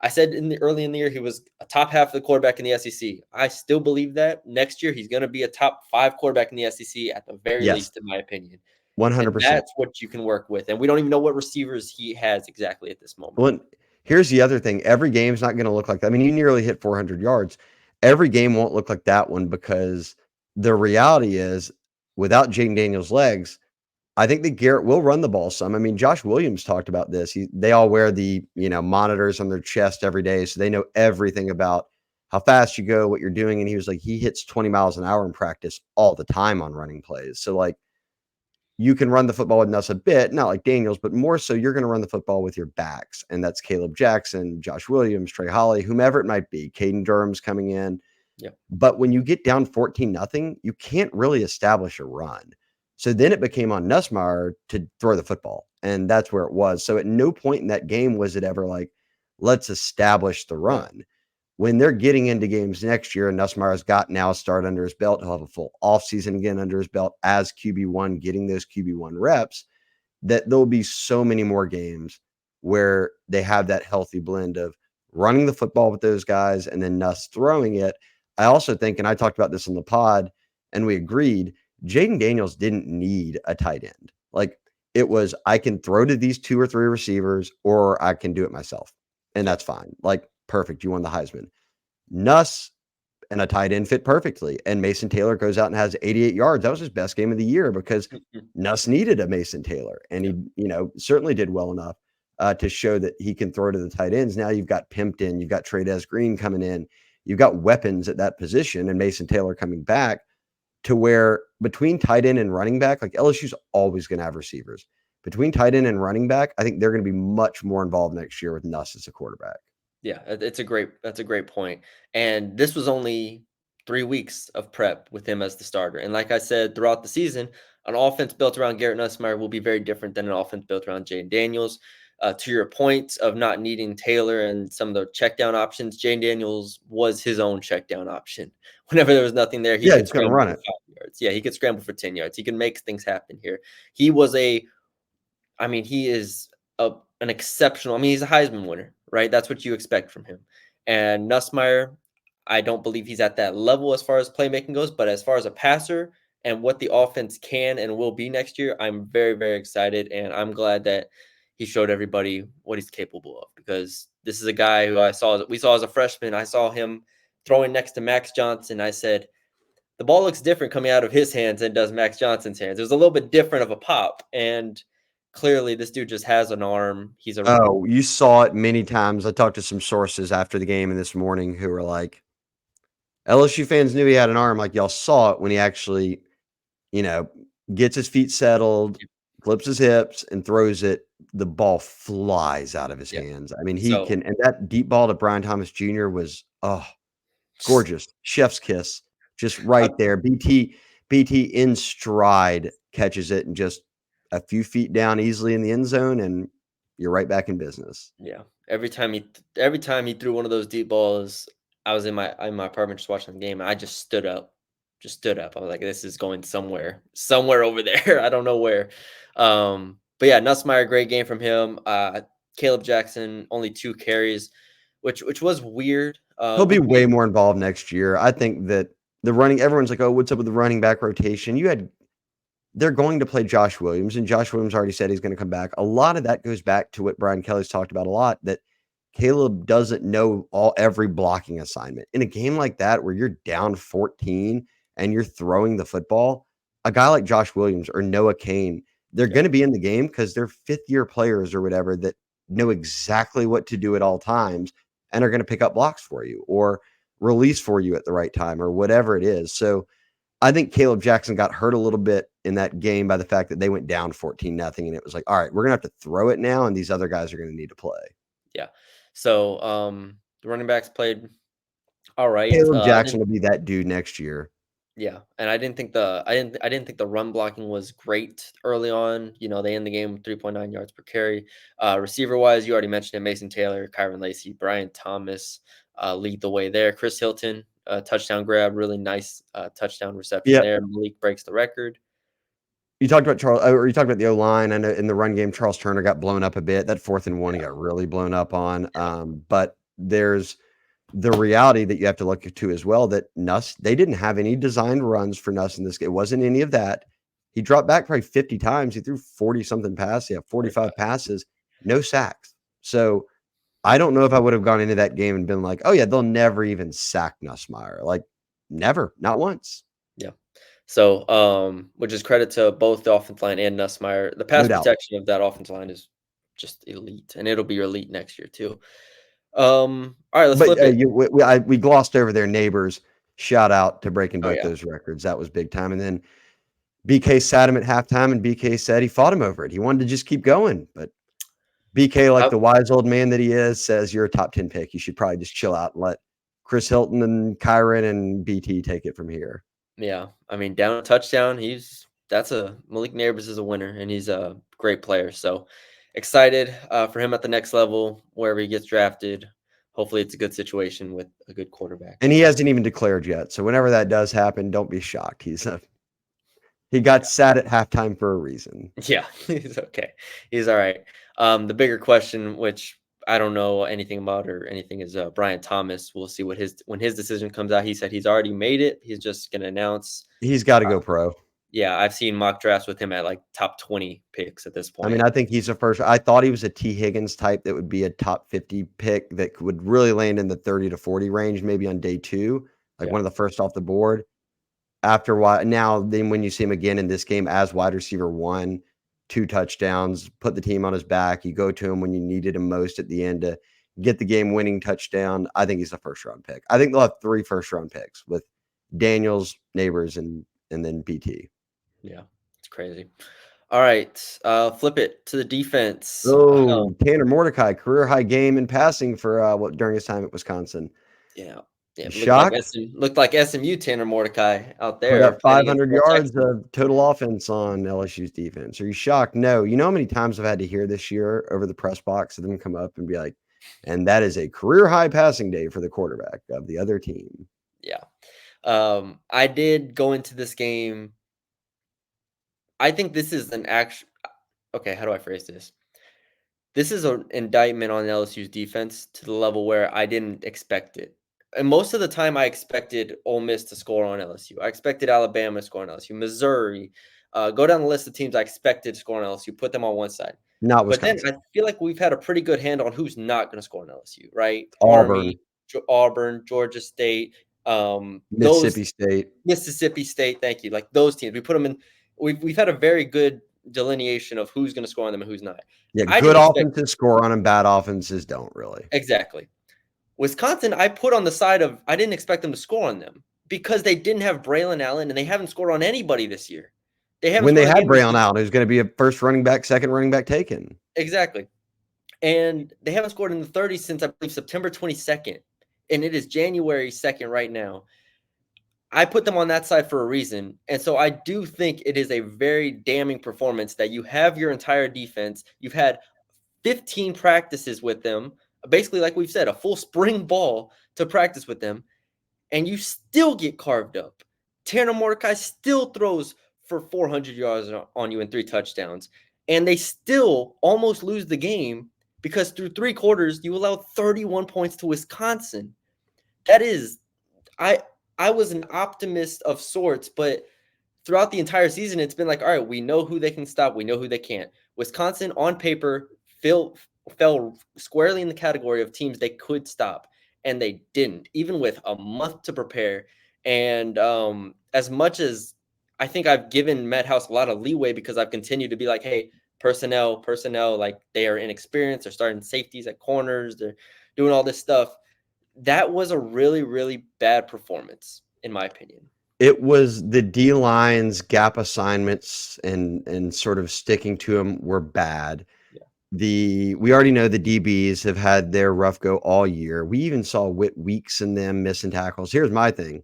I said early in the year, he was a top half of the quarterback in the SEC. I still believe that next year he's going to be a top 5 quarterback in the SEC at the very Yes. least, in my opinion. And 100%. that's what you can work with. And we don't even know what receivers he has exactly at this moment. Well, here's the other thing. Every game's not going to look like that. I mean, you nearly hit 400 yards. Every game won't look like that one because the reality is without Jaden Daniels' legs, I think that Garrett will run the ball some. I mean, Josh Williams talked about this. They all wear the, monitors on their chest every day. So they know everything about how fast you go, what you're doing. And he was like, he hits 20 miles an hour in practice all the time on running plays. So like, you can run the football with Nuss a bit, not like Daniels, but more so you're going to run the football with your backs. And that's Caleb Jackson, Josh Williams, Trey Holly, whomever it might be. Caden Durham's coming in. Yeah. But when you get down 14-0, you can't really establish a run. So then it became on Nussmeier to throw the football, and that's where it was. So at no point in that game was it ever like, let's establish the Yeah. run. When they're getting into games next year and Nussmeier's got now a start under his belt, he'll have a full offseason again under his belt as QB1, getting those QB1 reps, that there'll be so many more games where they have that healthy blend of running the football with those guys and then Nuss throwing it. I also think, and I talked about this on the pod, and we agreed, Jaden Daniels didn't need a tight end. Like it was, I can throw to these 2 or 3 receivers, or I can do it myself. And Yeah. that's fine. Like, perfect. You won the Heisman. Nuss and a tight end fit perfectly. And Mason Taylor goes out and has 88 yards. That was his best game of the year because Nuss needed a Mason Taylor. And he, certainly did well enough to show that he can throw to the tight ends. Now you've got Pimpton, you've got Trey'Dez Green coming in, you've got weapons at that position, and Mason Taylor coming back to where between tight end and running back, like LSU's always going to have receivers. Between tight end and running back, I think they're going to be much more involved next year with Nuss as a quarterback. Yeah, that's a great point. And this was only 3 weeks of prep with him as the starter. And like I said, throughout the season, an offense built around Garrett Nussmeier will be very different than an offense built around Jaden Daniels. To your point of not needing Taylor and some of the check down options, Jaden Daniels was his own check down option. Whenever there was nothing there, he Yeah, could he's going to scramble run for it. 5 yards. Yeah, he could scramble for 10 yards. He can make things happen here. He was he is an exceptional. He's a Heisman winner, right? That's what you expect from him. And Nussmeier, I don't believe he's at that level as far as playmaking goes, but as far as a passer and what the offense can and will be next year, I'm very, very excited. And I'm glad that he showed everybody what he's capable of because this is a guy who we saw as a freshman. I saw him throwing next to Max Johnson. I said, the ball looks different coming out of his hands than it does Max Johnson's hands. It was a little bit different of a pop. And clearly this dude just has an arm. Oh, you saw it many times. I talked to some sources after the game and this morning who were like, LSU fans knew he had an arm. Like y'all saw it when he actually, you know, gets his feet settled, flips his hips, and throws it. The ball flies out of his Yeah. hands. I mean, he So can, and that deep ball to Brian Thomas Jr. was gorgeous. Chef's kiss. Just I, right there. BT in stride catches it and just a few feet down easily in the end zone, and you're right back in business. yeah. Every time he threw one of those deep balls, I was in my apartment just watching the game, and I just stood up. Just stood up. I was like, this is going somewhere over there. I don't know where. But yeah, Nussmeier, great game from him. Caleb Jackson, only 2 carries, which was weird. He'll be With way me, more involved next year. I think that everyone's like, oh, what's up with the running back rotation? They're going to play Josh Williams, and Josh Williams already said he's going to come back. A lot of that goes back to what Brian Kelly's talked about a lot, that Caleb doesn't know every blocking assignment. In a game like that where you're down 14 and you're throwing the football, a guy like Josh Williams or Noah Kane, they're yeah, going to be in the game because they're fifth-year players or whatever that know exactly what to do at all times and are going to pick up blocks for you or release for you at the right time or whatever it is. So I think Caleb Jackson got hurt a little bit in that game by the fact that they went down 14-0 and it was like, all right, we're going to have to throw it now and these other guys are going to need to play. yeah. So the running backs played all right. Caleb I Jackson didn't will be that dude next year. Yeah, and I didn't think the run blocking was great early on. They end the game with 3.9 yards per carry. Receiver wise, you already mentioned it. Mason Taylor, Kyron Lacy, Brian Thomas lead the way there. Chris Hilton, touchdown grab, really nice touchdown reception Yeah. there. Malik breaks the record. You talked about you talked about the O-line. I know in the run game, Charles Turner got blown up a bit. That 4th and 1, he Yeah, got really blown up on. But there's the reality that you have to look to as well that Nuss, they didn't have any designed runs for Nuss in this game. It wasn't any of that. He dropped back probably 50 times. He threw 40 something passes. Yeah, 45. 45 passes, no sacks. So I don't know if I would have gone into that game and been like, oh yeah, they'll never even sack Nussmeier. Like never, not once. Yeah. So, which is credit to both the offensive line and Nussmeier. The No pass doubt. protection of that offensive line is just elite, and it'll be elite next year too. All right, let's But flip it. we glossed over their neighbors. Shout out to breaking Oh both yeah. those records. That was big time. And then BK sat him at halftime, and BK said he fought him over it. He wanted to just keep going, but BK, like the wise old man that he is, says you're a top 10 pick. You should probably just chill out and let Chris Hilton and Kyron and BT take it from here. Yeah, I mean, down a touchdown, Malik Neighbors is a winner, and he's a great player. So excited for him at the next level, wherever he gets drafted. Hopefully, it's a good situation with a good quarterback. And he hasn't even declared yet. So whenever that does happen, don't be shocked. He got sat at halftime for a reason. Yeah, he's okay. He's all right. The bigger question, which I don't know anything about or anything, is Brian Thomas. We'll see when his decision comes out. He said he's already made it. He's just going to announce. He's got to go pro. Yeah, I've seen mock drafts with him at like top 20 picks at this point. I mean, I think he's the first. I thought he was a T. Higgins type that would be a top 50 pick that would really land in the 30 to 40 range, maybe on day 2, like one of the first off the board. After a while, now then when you see him again in this game as wide receiver 1, 2 touchdowns, put the team on his back. You go to him when you needed him most at the end to get the game-winning touchdown. I think he's a first-round pick. I think they'll have 3 first-round picks with Daniels, Neighbors, and then BT. Yeah, it's crazy. All right, flip it to the defense. Oh, Tanner Mordecai, career high game in passing for during his time at Wisconsin. Yeah, looked like SMU Tanner Mordecai out there. Put up 500 yards of total offense on LSU's defense. Are you shocked? No. You know how many times I've had to hear this year over the press box of them come up and be like, and that is a career high passing day for the quarterback of the other team. Yeah. I did go into this game. I think this is okay, how do I phrase this? This is an indictment on LSU's defense to the level where I didn't expect it. And most of the time, I expected Ole Miss to score on LSU. I expected Alabama to score on LSU. Missouri. Go down the list of teams I expected to score on LSU. Put them on one side. Not Wisconsin. But then I feel like we've had a pretty good handle on who's not going to score on LSU, right? Auburn, Georgia State, Mississippi State. Thank you. Like those teams, we put them in. We've had a very good delineation of who's going to score on them and who's not. Yeah, good offenses score on them. Bad offenses don't really. Exactly. Wisconsin, I put on the side of I didn't expect them to score on them because they didn't have Braylon Allen and they haven't scored on anybody this year. When they had Braylon Allen, who's going to be a first running back, second running back taken. Exactly. And they haven't scored in the 30s since I believe September 22nd. And it is January 2nd right now. I put them on that side for a reason. And so I do think it is a very damning performance that you have your entire defense. You've had 15 practices with them, basically, like we've said, a full spring ball to practice with them, and you still get carved up. Tanner Mordecai still throws for 400 yards on you and 3 touchdowns, and they still almost lose the game because through 3 quarters, you allowed 31 points to Wisconsin. That is, I was an optimist of sorts, but throughout the entire season, it's been like, all right, we know who they can stop. We know who they can't. Wisconsin, on paper, fell squarely in the category of teams they could stop, and they didn't, even with a month to prepare. And as much as I think I've given Matt House a lot of leeway because I've continued to be like, hey, personnel, like they are inexperienced. They're starting safeties at corners. They're doing all this stuff. That was a really, really bad performance, in my opinion. It was the D-line's gap assignments and sort of sticking to them were bad. Yeah. We already know the DBs have had their rough go all year. We even saw Whit Weeks in them missing tackles. Here's my thing.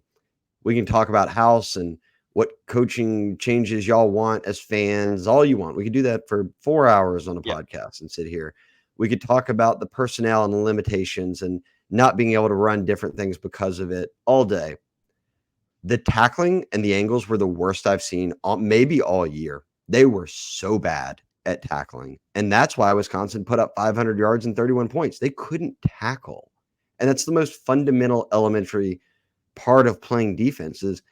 We can talk about House and what coaching changes y'all want as fans, all you want. We could do that for 4 hours on a podcast and sit here. We could talk about the personnel and the limitations and not being able to run different things because of it all day. The tackling and the angles were the worst I've seen maybe all year. They were so bad at tackling. And that's why Wisconsin put up 500 yards and 31 points. They couldn't tackle. And that's the most fundamental elementary part of playing defense is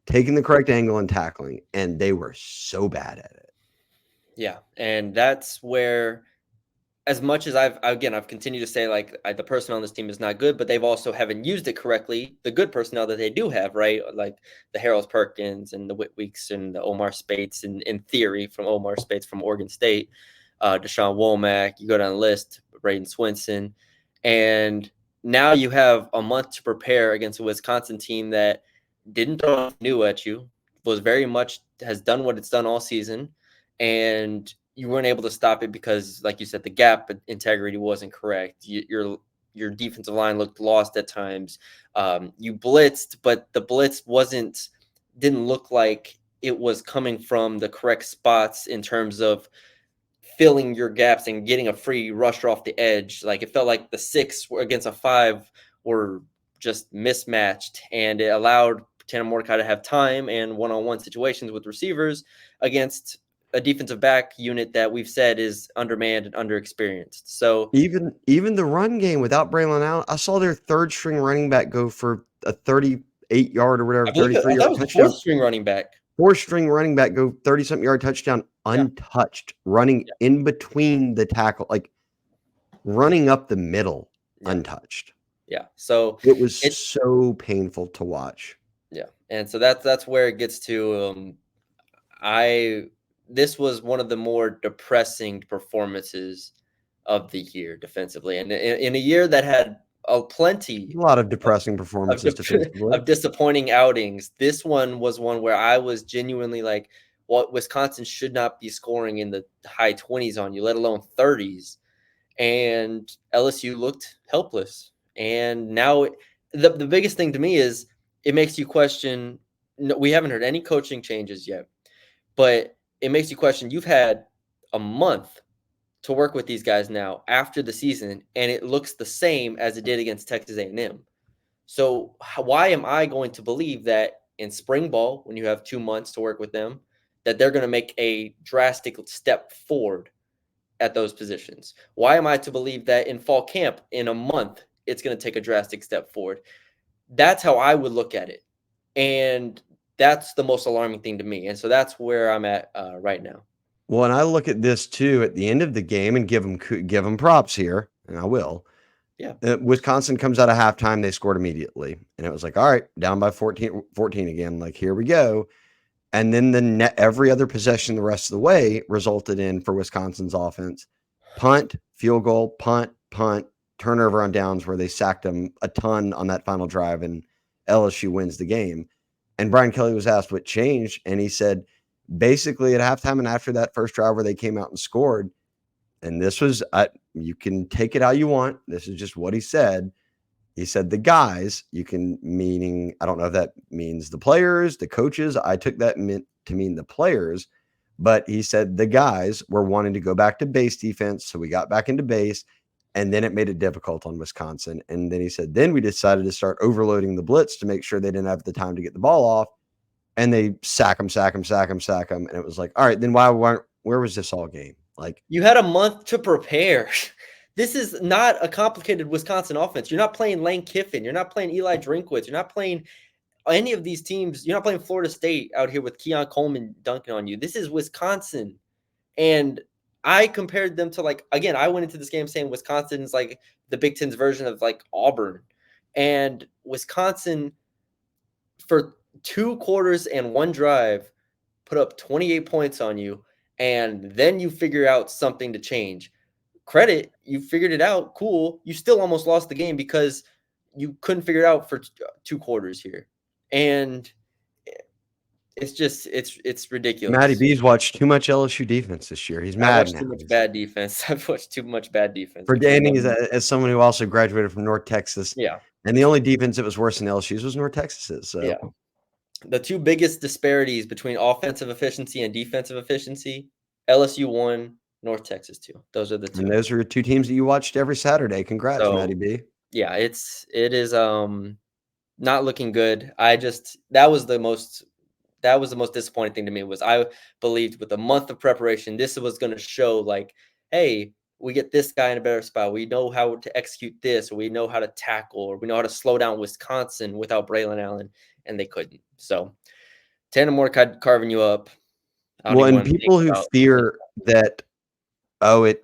taking the correct angle and tackling. And they were so bad at it. Yeah. And that's where, as much as I've continued to say like the personnel on this team is not good, but they've also haven't used it correctly. The good personnel that they do have, right? Like the Harold Perkins and the Whit Weeks and the Omar Spates, in theory, from Omar Spates from Oregon State, Deshaun Womack, you go down the list, Braden Swinson. And now you have a month to prepare against a Wisconsin team that didn't throw new at you, has done what it's done all season. And you weren't able to stop it because, like you said, the gap integrity wasn't correct. You're your defensive line looked lost at times. You blitzed, but the blitz didn't look like it was coming from the correct spots in terms of filling your gaps and getting a free rusher off the edge. Like, it felt like the 6 against a 5 were just mismatched, and it allowed Tanner Mordecai to have time and one-on-one situations with receivers against a defensive back unit that we've said is undermanned and underexperienced. So even the run game without Braylon Allen, I saw their third string running back go for a 38-yard or whatever, I thought 33-yard it was the touchdown. fourth string running back. Fourth string running back go 30-something yard touchdown untouched, running in between the tackle, like running up the middle untouched. Yeah. So it was so painful to watch. Yeah. And so that's where it gets to. This was one of the more depressing performances of the year defensively, and in a year that had a lot of depressing performances defensively, of disappointing outings. This one was one where I was genuinely like, "Well, Wisconsin should not be scoring in the high 20s on you, let alone 30s." And LSU looked helpless. And now the biggest thing to me is it makes you question. No, we haven't heard any coaching changes yet, but it makes you question. You've had a month to work with these guys now after the season, and it looks the same as it did against Texas A&M. So why am I going to believe that in spring ball, when you have 2 months to work with them, that they're going to make a drastic step forward at those positions? Why am I to believe that in fall camp, in a month, it's going to take a drastic step forward? That's how I would look at it. And that's the most alarming thing to me. And so that's where I'm at right now. Well, and I look at this too at the end of the game and give them props here, and I will. Yeah. Wisconsin comes out of halftime, they scored immediately. And it was like, all right, down by 14 again. Like, here we go. And then every other possession the rest of the way resulted in, for Wisconsin's offense, punt, field goal, punt, turnover on downs, where they sacked them a ton on that final drive, and LSU wins the game. And Brian Kelly was asked what changed, and he said, basically at halftime and after that first drive where they came out and scored, and this was, you can take it how you want. This is just what he said. He said the guys, meaning, I don't know if that means the players, the coaches. I took that to mean the players, but he said the guys were wanting to go back to base defense. So we got back into base, and then it made it difficult on Wisconsin. And then he said, then we decided to start overloading the blitz to make sure they didn't have the time to get the ball off. And they sack them. And it was like, all right, then where was this all game? Like, you had a month to prepare. This is not a complicated Wisconsin offense. You're not playing Lane Kiffin. You're not playing Eli Drinkwitz. You're not playing any of these teams. You're not playing Florida State out here with Keon Coleman dunking on you. This is Wisconsin. And I compared them to, like, again, I went into this game saying Wisconsin's like the Big Ten's version of like Auburn. And Wisconsin, for 2 quarters and 1 drive, put up 28 points on you. And then you figure out something to change. Credit, you figured it out. Cool. You still almost lost the game because you couldn't figure it out for 2 quarters here. And it's ridiculous. Matty B's watched too much LSU defense this year. He's mad now. Too much bad defense. I've watched too much bad defense. For Danny, as someone who also graduated from North Texas, yeah, and the only defense that was worse than LSU's was North Texas's. So yeah, the 2 biggest disparities between offensive efficiency and defensive efficiency: LSU 1, North Texas 2. Those are the 2. And those are 2 teams that you watched every Saturday. Congrats, Matty B. Yeah, it is not looking good. That was the most disappointing thing to me. Was I believed with a month of preparation, this was going to show like, hey, we get this guy in a better spot. We know how to execute this, or we know how to tackle, or we know how to slow down Wisconsin without Braylon Allen, and they couldn't. So Tanner Mordecai carving you up. Well, and people who fear that,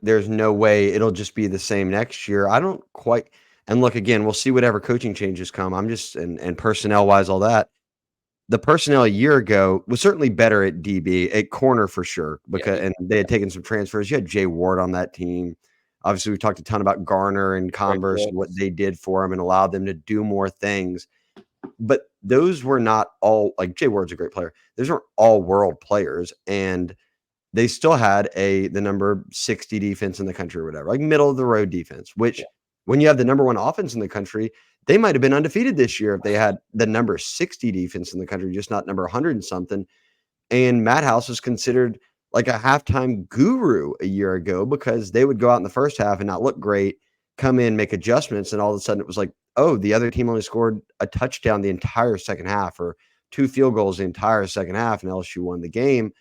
there's no way it'll just be the same next year. I don't quite. And look, again, we'll see whatever coaching changes come. I'm just, and personnel wise, all that. The personnel a year ago was certainly better at DB, at corner for sure, because and they had taken some transfers. You had Jay Ward on that team. Obviously, we talked a ton about Garner and Converse and what they did for him and allowed them to do more things. But those were not all, like, Jay Ward's a great player. Those weren't all world players, and they still had the number 60 defense in the country or whatever, like middle of the road defense, which when you have the number one offense in the country, they might have been undefeated this year if they had the number 60 defense in the country, just not number 100 and something. And Matt House was considered like a halftime guru a year ago because they would go out in the first half and not look great, come in, make adjustments, and all of a sudden it was like, oh, the other team only scored a touchdown the entire second half or 2 field goals the entire second half, and LSU won the game.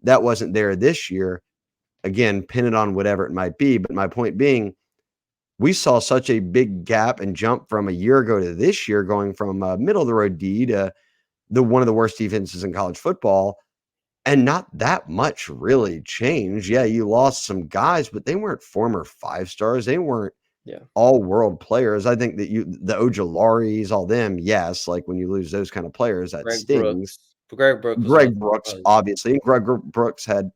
That wasn't there this year. Again, pin it on whatever it might be. But my point being, we saw such a big gap and jump from a year ago to this year, going from a middle of the road D to the one of the worst defenses in college football. And not that much really changed. Yeah, you lost some guys, but they weren't former 5 stars. They weren't Yeah. all world players. I think that the Ojalaris, all them, yes, like when you lose those kind of players, that Greg stings. Brooks. Greg Brooks was Greg what Brooks, was. obviously. Brooks had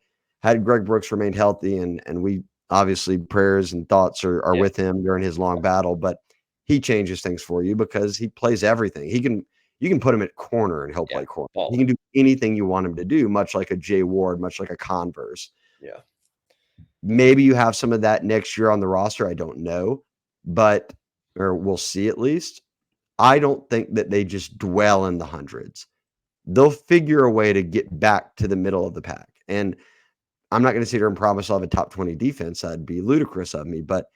Greg Brooks remained healthy, and we obviously prayers and thoughts are Yeah. with him during his long battle, but he changes things for you because he plays everything. You can put him at corner and he'll Yeah. play corner. He Baller. can do anything you want him to do, much like a Jay Ward, much like a Converse. Yeah. Maybe you have some of that next year on the roster. I don't know, but or we'll see at least. I don't think that they just dwell in the hundreds. They'll figure a way to get back to the middle of the pack. And I'm not going to sit here and promise I'll have a top 20 defense. That'd be ludicrous of me, but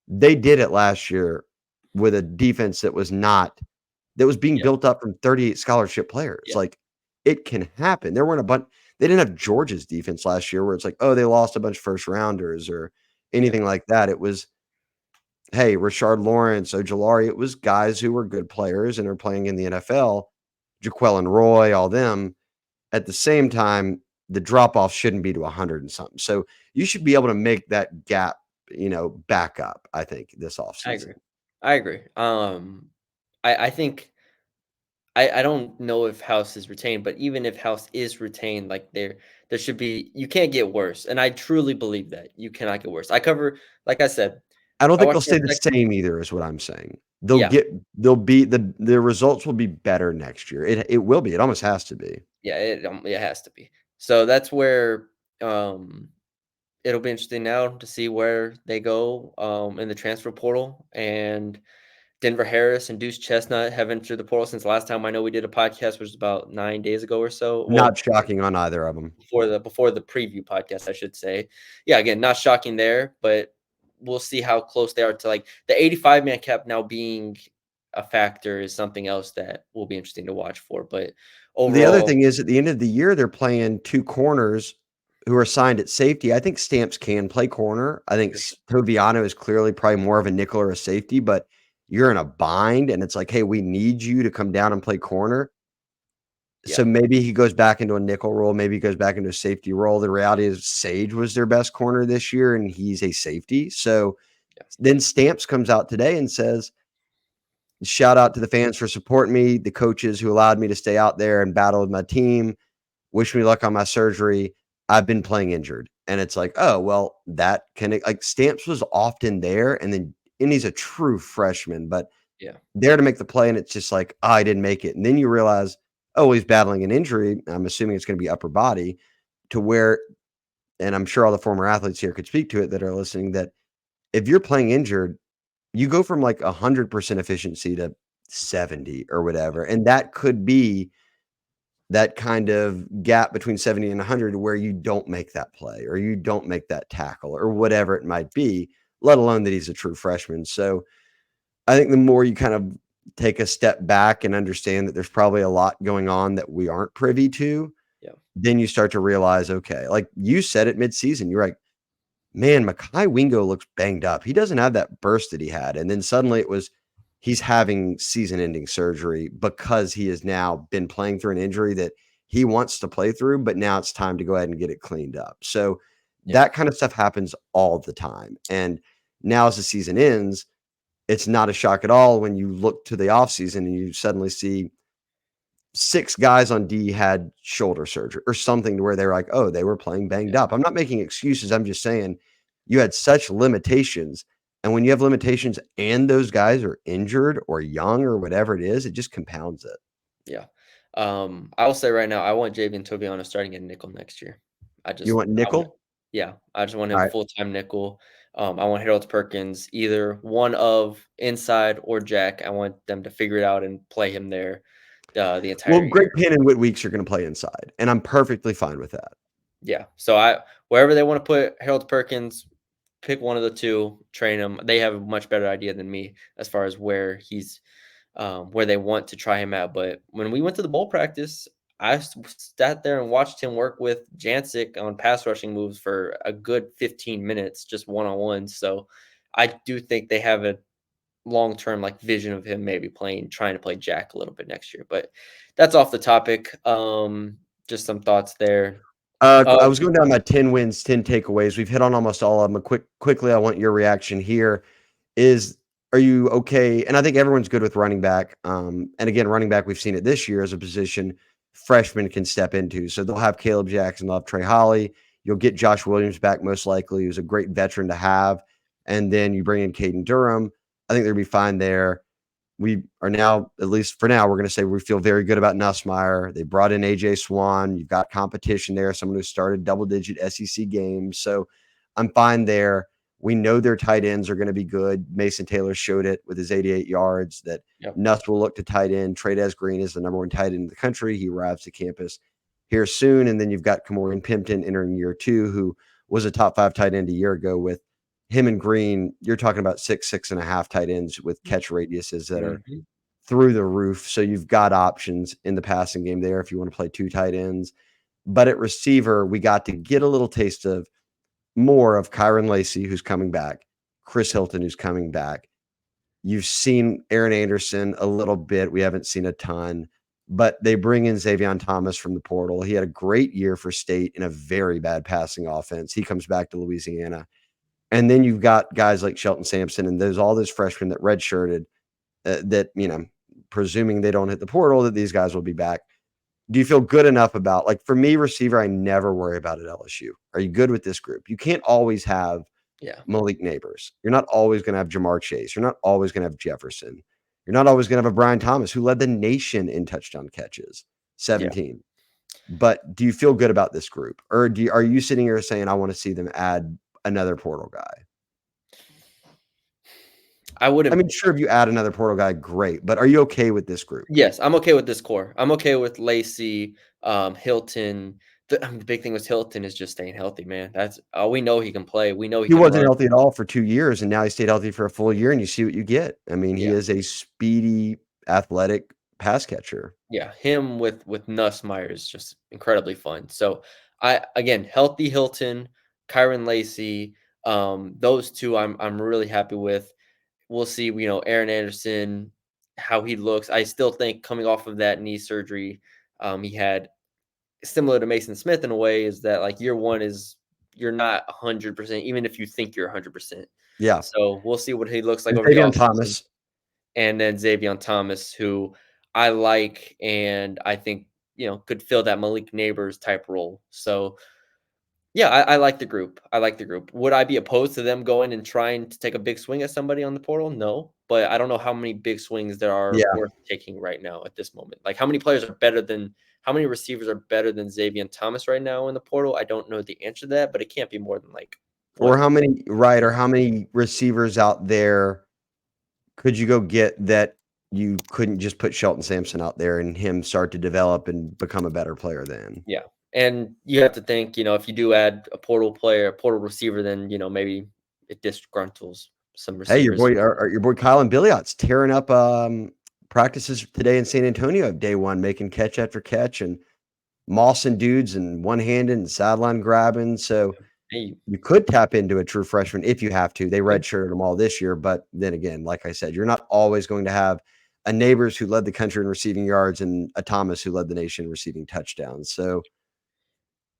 they did it last year with a defense that was being Yeah. built up from 38 scholarship players. Yeah. Like it can happen. There weren't a bunch. They didn't have Georgia's defense last year where it's like, oh, they lost a bunch of first rounders or Yeah. anything like that. It was, hey, Rashard Lawrence, Ojolari. It was guys who were good players and are playing in the NFL. Jaquelin Roy, all them. At the same time, the drop off shouldn't be to 100 and something. So you should be able to make that gap, back up, I think, this I offseason. agree. I agree. I think I don't know if House is retained, but even if House is retained, like there should be you can't get worse. And I truly believe that you cannot get worse. I cover, like I said, I don't I think watched they'll stay their the sec same either, is what I'm saying. yeah. They'll be the results will be better next year. It will be. It almost has to be. Yeah, it has to be. So that's where um it'll be interesting now to see where they go in the transfer portal. And Denver Harris and Deuce Chestnut have entered the portal since last time I know we did a podcast, which was about 9 days ago or so. Well, Not shocking on either of them. before the preview podcast, I should say. Yeah, again, not shocking there, but we'll see how close they are to like the 85-man cap now being a factor is something else that will be interesting to watch for. But The other overall, thing is at the end of the year, they're playing 2 corners who are signed at safety. I think Stamps can play corner. I think Toviano is clearly probably more of a nickel or a safety, but you're in a bind and it's like, hey, we need you to come down and play corner. So yeah, maybe he goes back into a nickel role. Maybe he goes back into a safety role. The reality is Sage was their best corner this year, and he's a safety. So yeah, then Stamps comes out today and says, shout out to the fans for supporting me, the coaches who allowed me to stay out there and battle with my team. Wish me luck on my surgery. I've been playing injured. And it's like, oh, well, that can like Stamps was often there. And he's a true freshman, but yeah, there to make the play. And it's just like, oh, I didn't make it. And then you realize, oh, he's battling an injury. I'm assuming it's going to be upper body to where, and I'm sure all the former athletes here could speak to it that are listening, that if you're playing injured, you go from like 100% efficiency to 70 or whatever. And that could be that kind of gap between 70 and 100 where you don't make that play or you don't make that tackle or whatever it might be, let alone that he's a true freshman. So I think the more you kind of take a step back and understand that there's probably a lot going on that we aren't privy to, yeah, then you start to realize, okay, like you said it midseason, you're like, man, Mekhi Wingo looks banged up. He doesn't have that burst that he had. And then suddenly it was he's having season-ending surgery because he has now been playing through an injury that he wants to play through, but now it's time to go ahead and get it cleaned up. So yeah, that kind of stuff happens all the time. And now as the season ends, it's not a shock at all when you look to the offseason and you suddenly see 6 guys on D had shoulder surgery or something to where they're like, oh, they were playing banged yeah, up. I'm not making excuses. I'm just saying you had such limitations. And when you have limitations and those guys are injured or young or whatever it is, it just compounds it. yeah. I will say right now, I want Javian Toviano starting at nickel next year. You want I want, nickel? yeah, I just want All him right. full time nickel. I want Harold Perkins either one of inside or Jack. I want them to figure it out and play him there the Well, entire Greg year. Penn and Whit Weeks are going to play inside, and I'm perfectly fine with that. Yeah. So wherever they want to put Harold Perkins, pick one of the two, train him. They have a much better idea than me as far as where they want to try him at. But when we went to the bowl practice, sat there and watched him work with Jancic on pass rushing moves for a good 15 minutes, just one on one. So I do think they have a long term like vision of him maybe trying to play Jack a little bit next year. But that's off the topic. Just some thoughts there. I Oh, was going down my 10 wins, 10 takeaways. We've hit on almost all of them. Quickly, I want your reaction here. Is Are you okay? And I think everyone's good with running back. And again, running back, we've seen it this year as a position freshmen can step into. So they'll have Caleb Jackson, they'll have Trey Holly. You'll get Josh Williams back most likely, who's a great veteran to have. And then you bring in Caden Durham. I think they'll be fine there. We are now, at least for now, we're going to say we feel very good about Nussmeier. They brought in AJ Swan. You've got competition there, someone who started double-digit SEC games. So I'm fine there. We know their tight ends are going to be good. Mason Taylor showed it with his 88 yards that yep, Nuss will look to tight end. Trey Green is the number one tight end in the country. He arrives to campus here soon. And then you've got Kamorian Pimpton entering year 2, who was a top 5 tight end a year ago. With him and Green, you're talking about 6.5 tight ends with catch radiuses that are hmm through the roof. So you've got options in the passing game there if you want to play 2 tight ends. But at receiver, we got to get a little taste of more of Kyron Lacey, who's coming back, Chris Hilton, who's coming back. You've seen Aaron Anderson a little bit. We haven't seen a ton, but they bring in Xavier Thomas from the portal. He had a great year for State in a very bad passing offense. He comes back to Louisiana. And then you've got guys like Shelton Sampson and there's all those freshmen that redshirted that, presuming they don't hit the portal, that these guys will be back. Do you feel good enough about, like, for me, receiver, I never worry about at LSU. Are you good with this group? You can't always have yeah, Malik Neighbors. You're not always going to have Jamar Chase. You're not always going to have Jefferson. You're not always going to have a Brian Thomas who led the nation in touchdown catches, yeah. 17. But do you feel good about this group? Or are you sitting here saying, I want to see them add another portal guy? I I wouldn't. mean, sure, if you add another portal guy, great. But are you okay with this group? Yes, I'm okay with this core. I'm okay with Lacey, Hilton. The big thing with Hilton is just staying healthy, man. That's we know he can play. We know he He can wasn't run. healthy at all for 2 years, and now he stayed healthy for a full year, and you see what you get. I mean, he Yeah, is a speedy, athletic pass catcher. yeah. Him with Nussmeier is just incredibly fun. So I again healthy Hilton, Kyron Lacey. Those two I'm really happy with. We'll see. Aaron Anderson, how he looks. I still think coming off of that knee surgery, he had similar to Mason Smith in a way is that like year one is you're not 100% even if you think you're 100%. Yeah. So we'll see what he looks like And over the Fabian offseason. Thomas. And then Xavier Thomas, who I like and I think could fill that Malik Neighbors type role. So yeah, I like the group. I like the group. Would I be opposed to them going and trying to take a big swing at somebody on the portal? No, but I don't know how many big swings there are Yeah. worth taking right now at this moment. Like how many receivers are better than Xavier Thomas right now in the portal? I don't know the answer to that, but it can't be more than like Or one. how many receivers out there could you go get that you couldn't just put Shelton Sampson out there and him start to develop and become a better player then? Yeah. And you have to think, if you do add a portal player, a portal receiver, then, maybe it disgruntles some Hey, receivers. your boy Kyle and Billiott's tearing up practices today in San Antonio day one, making catch after catch and mossing dudes and one-handed and sideline grabbing. So Hey, you could tap into a true freshman if you have to. They good. redshirted them all this year, but then again, like I said, you're not always going to have a Neighbors who led the country in receiving yards and a Thomas who led the nation in receiving touchdowns. So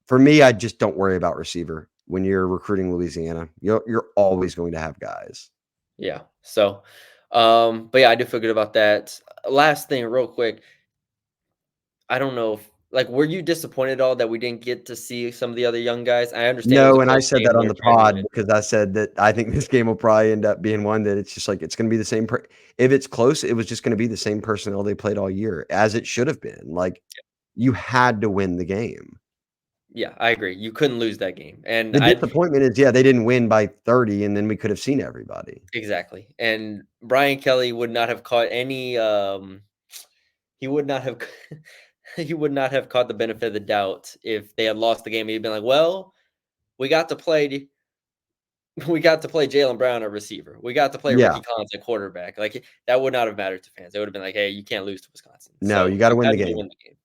for me, I just don't worry about receiver when you're recruiting Louisiana. You're always going to have guys. Yeah. So, but yeah, I do feel good about that. Last thing, real quick. I don't know if like were you disappointed at all that we didn't get to see some of the other young guys? I understand it was a No, and I close said game that and on they're the trying to pod win. because I said that I think this game will probably end up being one that it's just like it's going to be the same. If it's close, it was just going to be the same personnel they played all year, as it should have been. Like you had to win the game. Yeah, I agree. You couldn't lose that game, and The disappointment is, yeah, they didn't win by 30, and then we could have seen everybody. exactly. And Brian Kelly would not have caught any. He would not have. He would not have caught the benefit of the doubt if they had lost the game. He'd been like, "Well, we got to play we got to play Jalen Brown at receiver. We got to play Yeah. Ricky Collins at quarterback." Like, that would not have mattered to fans. They would have been like, "Hey, you can't lose to Wisconsin." No, So, you gotta you win had the to game. win the game.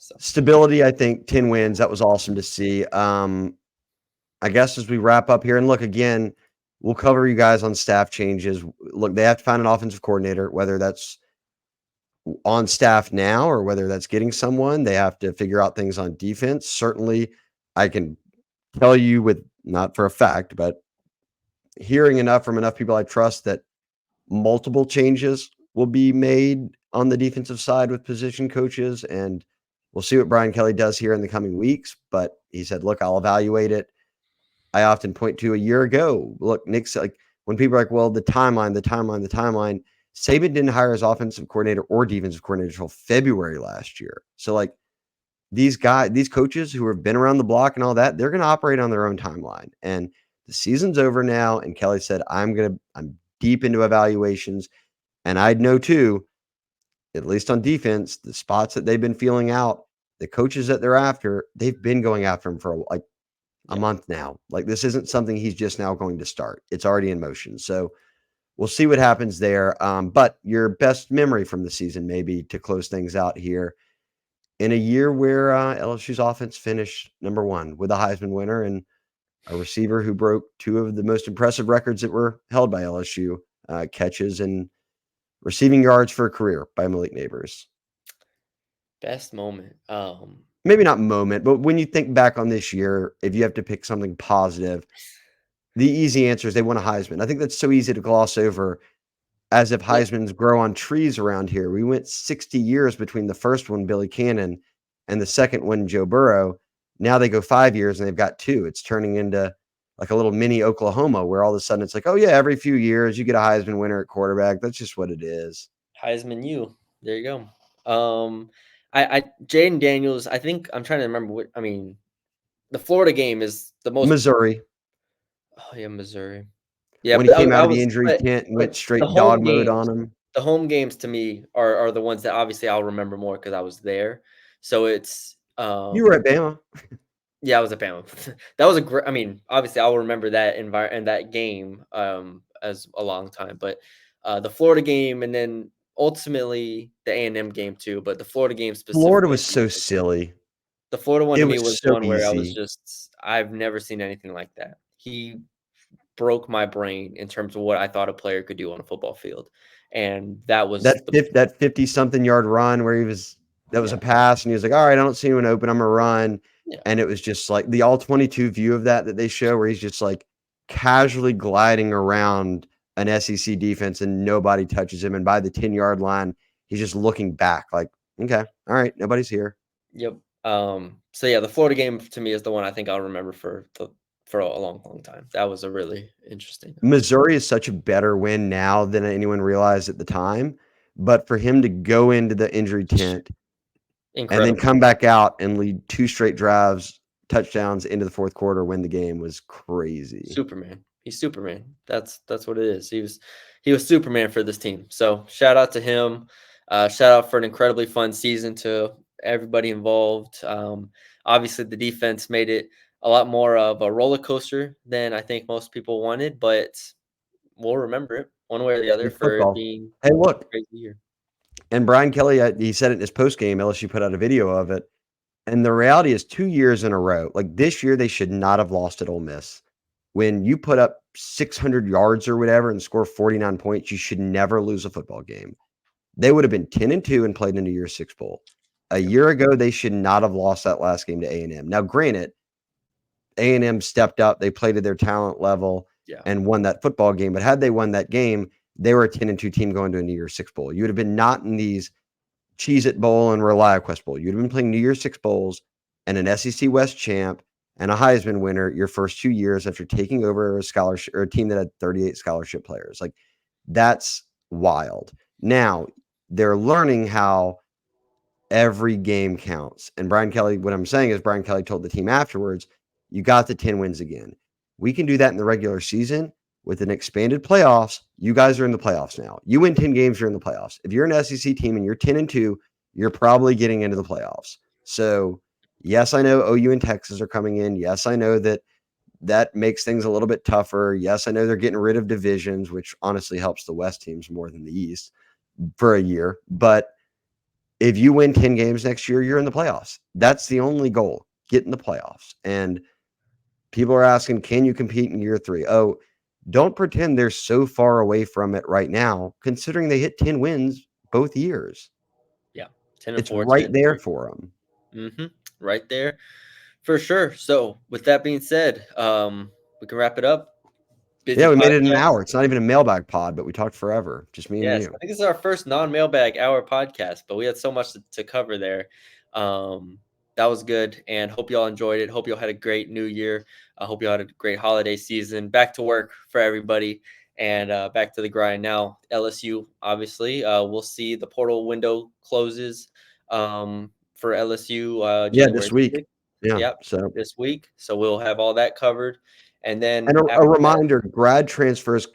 So, Stability, I think 10 wins, that was awesome to see. I guess as we wrap up here and look again, we'll cover you guys on staff changes. Look, they have to find an offensive coordinator, whether that's on staff now or whether that's getting someone. They have to figure out things on defense. Certainly, I can tell you with not for a fact, but hearing enough from enough people I trust that multiple changes will be made on the defensive side with position coaches. And we'll see what Brian Kelly does here in the coming weeks. But he said, look, I'll evaluate it. I often point to a year ago. Look, Nick's like, when people are like, well, the timeline. Saban didn't hire his offensive coordinator or defensive coordinator until February last year. So, like, these coaches who have been around the block and all that, they're going to operate on their own timeline. And the season's over now. And Kelly said, I'm deep into evaluations. And I'd know too, at least on defense, the spots that they've been feeling out, the coaches that they're after, they've been going after him for like a yeah. month now. Like, this isn't something he's just now going to start. It's already in motion. So we'll see what happens there. But your best memory from the season, maybe to close things out here, in a year where LSU's offense finished number one with a Heisman winner and a receiver who broke two of the most impressive records that were held by LSU, catches and receiving yards for a career by Malik Neighbors. Best moment. Maybe not moment, but when you think back on this year, if you have to pick something positive, the easy answer is they won a Heisman. I think that's so easy to gloss over, as if Yeah, Heismans grow on trees around here. We went 60 years between the first one, Billy Cannon, and the second one, Joe Burrow. Now they go 5 years and they've got two. It's turning into like a little mini Oklahoma where all of a sudden it's like, oh, yeah, every few years you get a Heisman winner at quarterback. That's just what it is. Heisman U. There you go. I Jaden Daniels, I think I'm trying to remember the Florida game is the most. Missouri, Oh, yeah, Missouri. Yeah, when he but came out I of the was injury tent and but went the straight dog home mode games on him. the home games to me are the ones that obviously I'll remember more because I was there. So it's, You were at Bama. yeah, I was at Bama. That was a great. Obviously, I'll remember that and that game as a long time. But the Florida game, and then ultimately the A&M game too. But the Florida game Florida specifically was to me so silly. the Florida one It to me was was so one where I was easy. just I've never seen anything like that. He broke my brain in terms of what I thought a player could do on a football field, and that was the That 50-something yard run where that was a yeah pass, and he was like, "All right, I don't see anyone open. I'm gonna run." yeah And it was just like the all 22 view of that they show where he's just like casually gliding around an SEC defense and nobody touches him. And by the 10-yard line, he's just looking back like, okay, all right, nobody's here. yep. So yeah, the Florida game to me is the one I think I'll remember for a long time. That was a really interesting. Missouri is such a better win now than anyone realized at the time. But for him to go into the injury tent and then Incredible. come back out and lead two straight drives, touchdowns into the fourth quarter, win the game was crazy. Superman. He's Superman. That's what it is. He was Superman for this team. So shout out to him. Shout out for an incredibly fun season to everybody involved. Obviously, the defense made it a lot more of a roller coaster than I think most people wanted, but we'll remember it one way or the other It's for it football. being Hey, a look, crazy year. and Brian Kelly, he said it in his post game. LSU put out a video of it. And the reality is 2 years in a row, like this year, they should not have lost at Ole Miss. When you put up 600 yards or whatever and score 49 points, you should never lose a football game. They would have been 10-2 and played in a New Year's Six Bowl. A Yep. year ago, they should not have lost that last game to A&M. Now, granted, A&M stepped up, they played at their talent level Yeah. and won that football game. But had they won that game, they were a 10-2 team going to a New Year's Six Bowl. You would have been not in these Cheez It Bowl and ReliaQuest Bowl. You'd have been playing New Year's Six Bowls and an SEC West champ and a Heisman winner your first 2 years after taking over a scholarship or a team that had 38 scholarship players. Like, that's wild. Now they're learning how every game counts. And Brian Kelly, what I'm saying is Brian Kelly told the team afterwards, you got the 10 wins again. We can do that in the regular season with an expanded playoffs. You guys are in the playoffs now. You win 10 games, you're in the playoffs. If you're an SEC team and you're 10-2, you're probably getting into the playoffs. So, yes, I know OU and Texas are coming in. Yes, I know that makes things a little bit tougher. Yes, I know they're getting rid of divisions, which honestly helps the West teams more than the East for a year. But if you win 10 games next year, you're in the playoffs. That's the only goal, get in the playoffs. And people are asking, can you compete in year 3? Oh, don't pretend they're so far away from it right now, considering they hit 10 wins both years. Yeah, 10 and It's 4, 10 right and there 3. for them. Right there for sure. So, with that being said, we can wrap it up. Busy Yeah, we made it in an podcast. hour. It's not even a mailbag pod, but we talked forever. Just me and Yes, you. I think this is our first non-mailbag hour podcast, but we had so much to cover there. Um, that was good, and hope y'all enjoyed it. Hope y'all had a great New Year. I hope y'all had a great holiday season. Back to work for everybody, and back to the grind now. LSU, obviously, we'll see the portal window closes for LSU Yeah, January this week. 6th. Yeah. Yep, So, this week. So we'll have all that covered, and then and a after that, reminder, grad transfers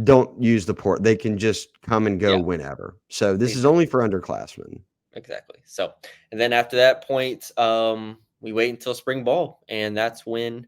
don't use the port. They can just come and go yeah, whenever. So this is exactly. only for underclassmen. Exactly. So, and then after that point, we wait until spring ball, and that's when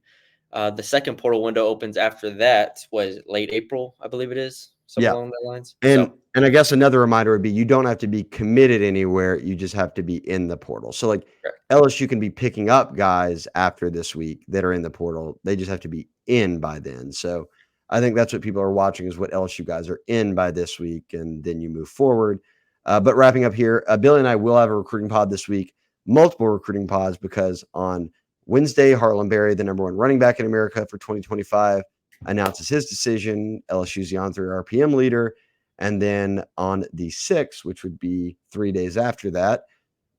the second portal window opens. After that, was late April, I believe it is, somewhere Yeah. along that lines. And So, and I guess another reminder would be you don't have to be committed anywhere, you just have to be in the portal. So, like, correct. LSU can be picking up guys after this week that are in the portal. They just have to be in by then. So, I think that's what people are watching is what LSU guys are in by this week, and then you move forward. But wrapping up here, Billy and I will have a recruiting pod this week, multiple recruiting pods, because on Wednesday, Harlan Berry, the number 1 running back in America for 2025, announces his decision. LSU's the on-3 RPM leader. And then on the 6th, which would be 3 days after that,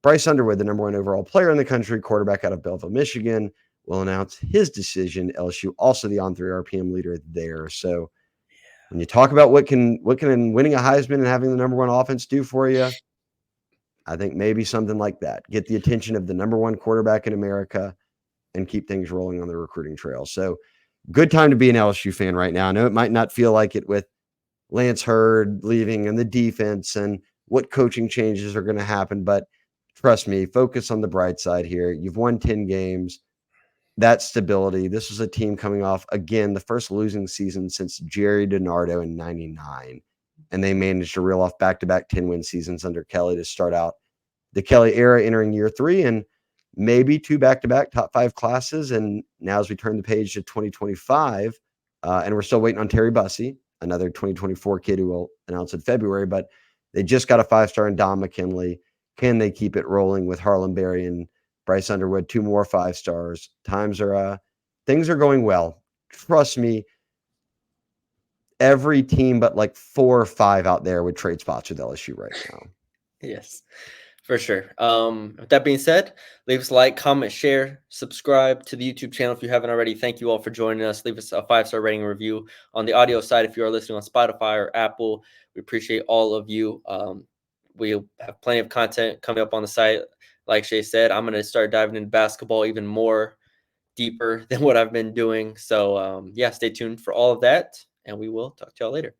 Bryce Underwood, the number 1 overall player in the country, quarterback out of Belleville, Michigan, will announce his decision. LSU also the on-3 RPM leader there. So when you talk about what can winning a Heisman and having the number 1 offense do for you, I think maybe something like that. Get the attention of the number 1 quarterback in America and keep things rolling on the recruiting trail. So good time to be an LSU fan right now. I know it might not feel like it with Lance Hurd leaving and the defense and what coaching changes are going to happen. But trust me, focus on the bright side here. You've won 10 games. That stability. This was a team coming off, again, the first losing season since Jerry DiNardo in 99. And they managed to reel off back-to-back 10-win seasons under Kelly to start out the Kelly era entering year 3 and maybe 2 back-to-back top 5 classes. And now as we turn the page to 2025, and we're still waiting on Terry Bussey, another 2024 kid who will announce in February, but they just got a 5-star in Don McKinley. Can they keep it rolling with Harlan Berry and Bryce Underwood, 2 more 5-stars? Things are going well. Trust me, every team but like 4 or 5 out there would trade spots with LSU right now. Yes, for sure. With that being said, leave us a like, comment, share, subscribe to the YouTube channel if you haven't already. Thank you all for joining us. Leave us a 5-star rating and review on the audio side if you are listening on Spotify or Apple. We appreciate all of you. We have plenty of content coming up on the site. Like Shea said, I'm going to start diving into basketball even more deeper than what I've been doing. So, yeah, stay tuned for all of that, and we will talk to y'all later.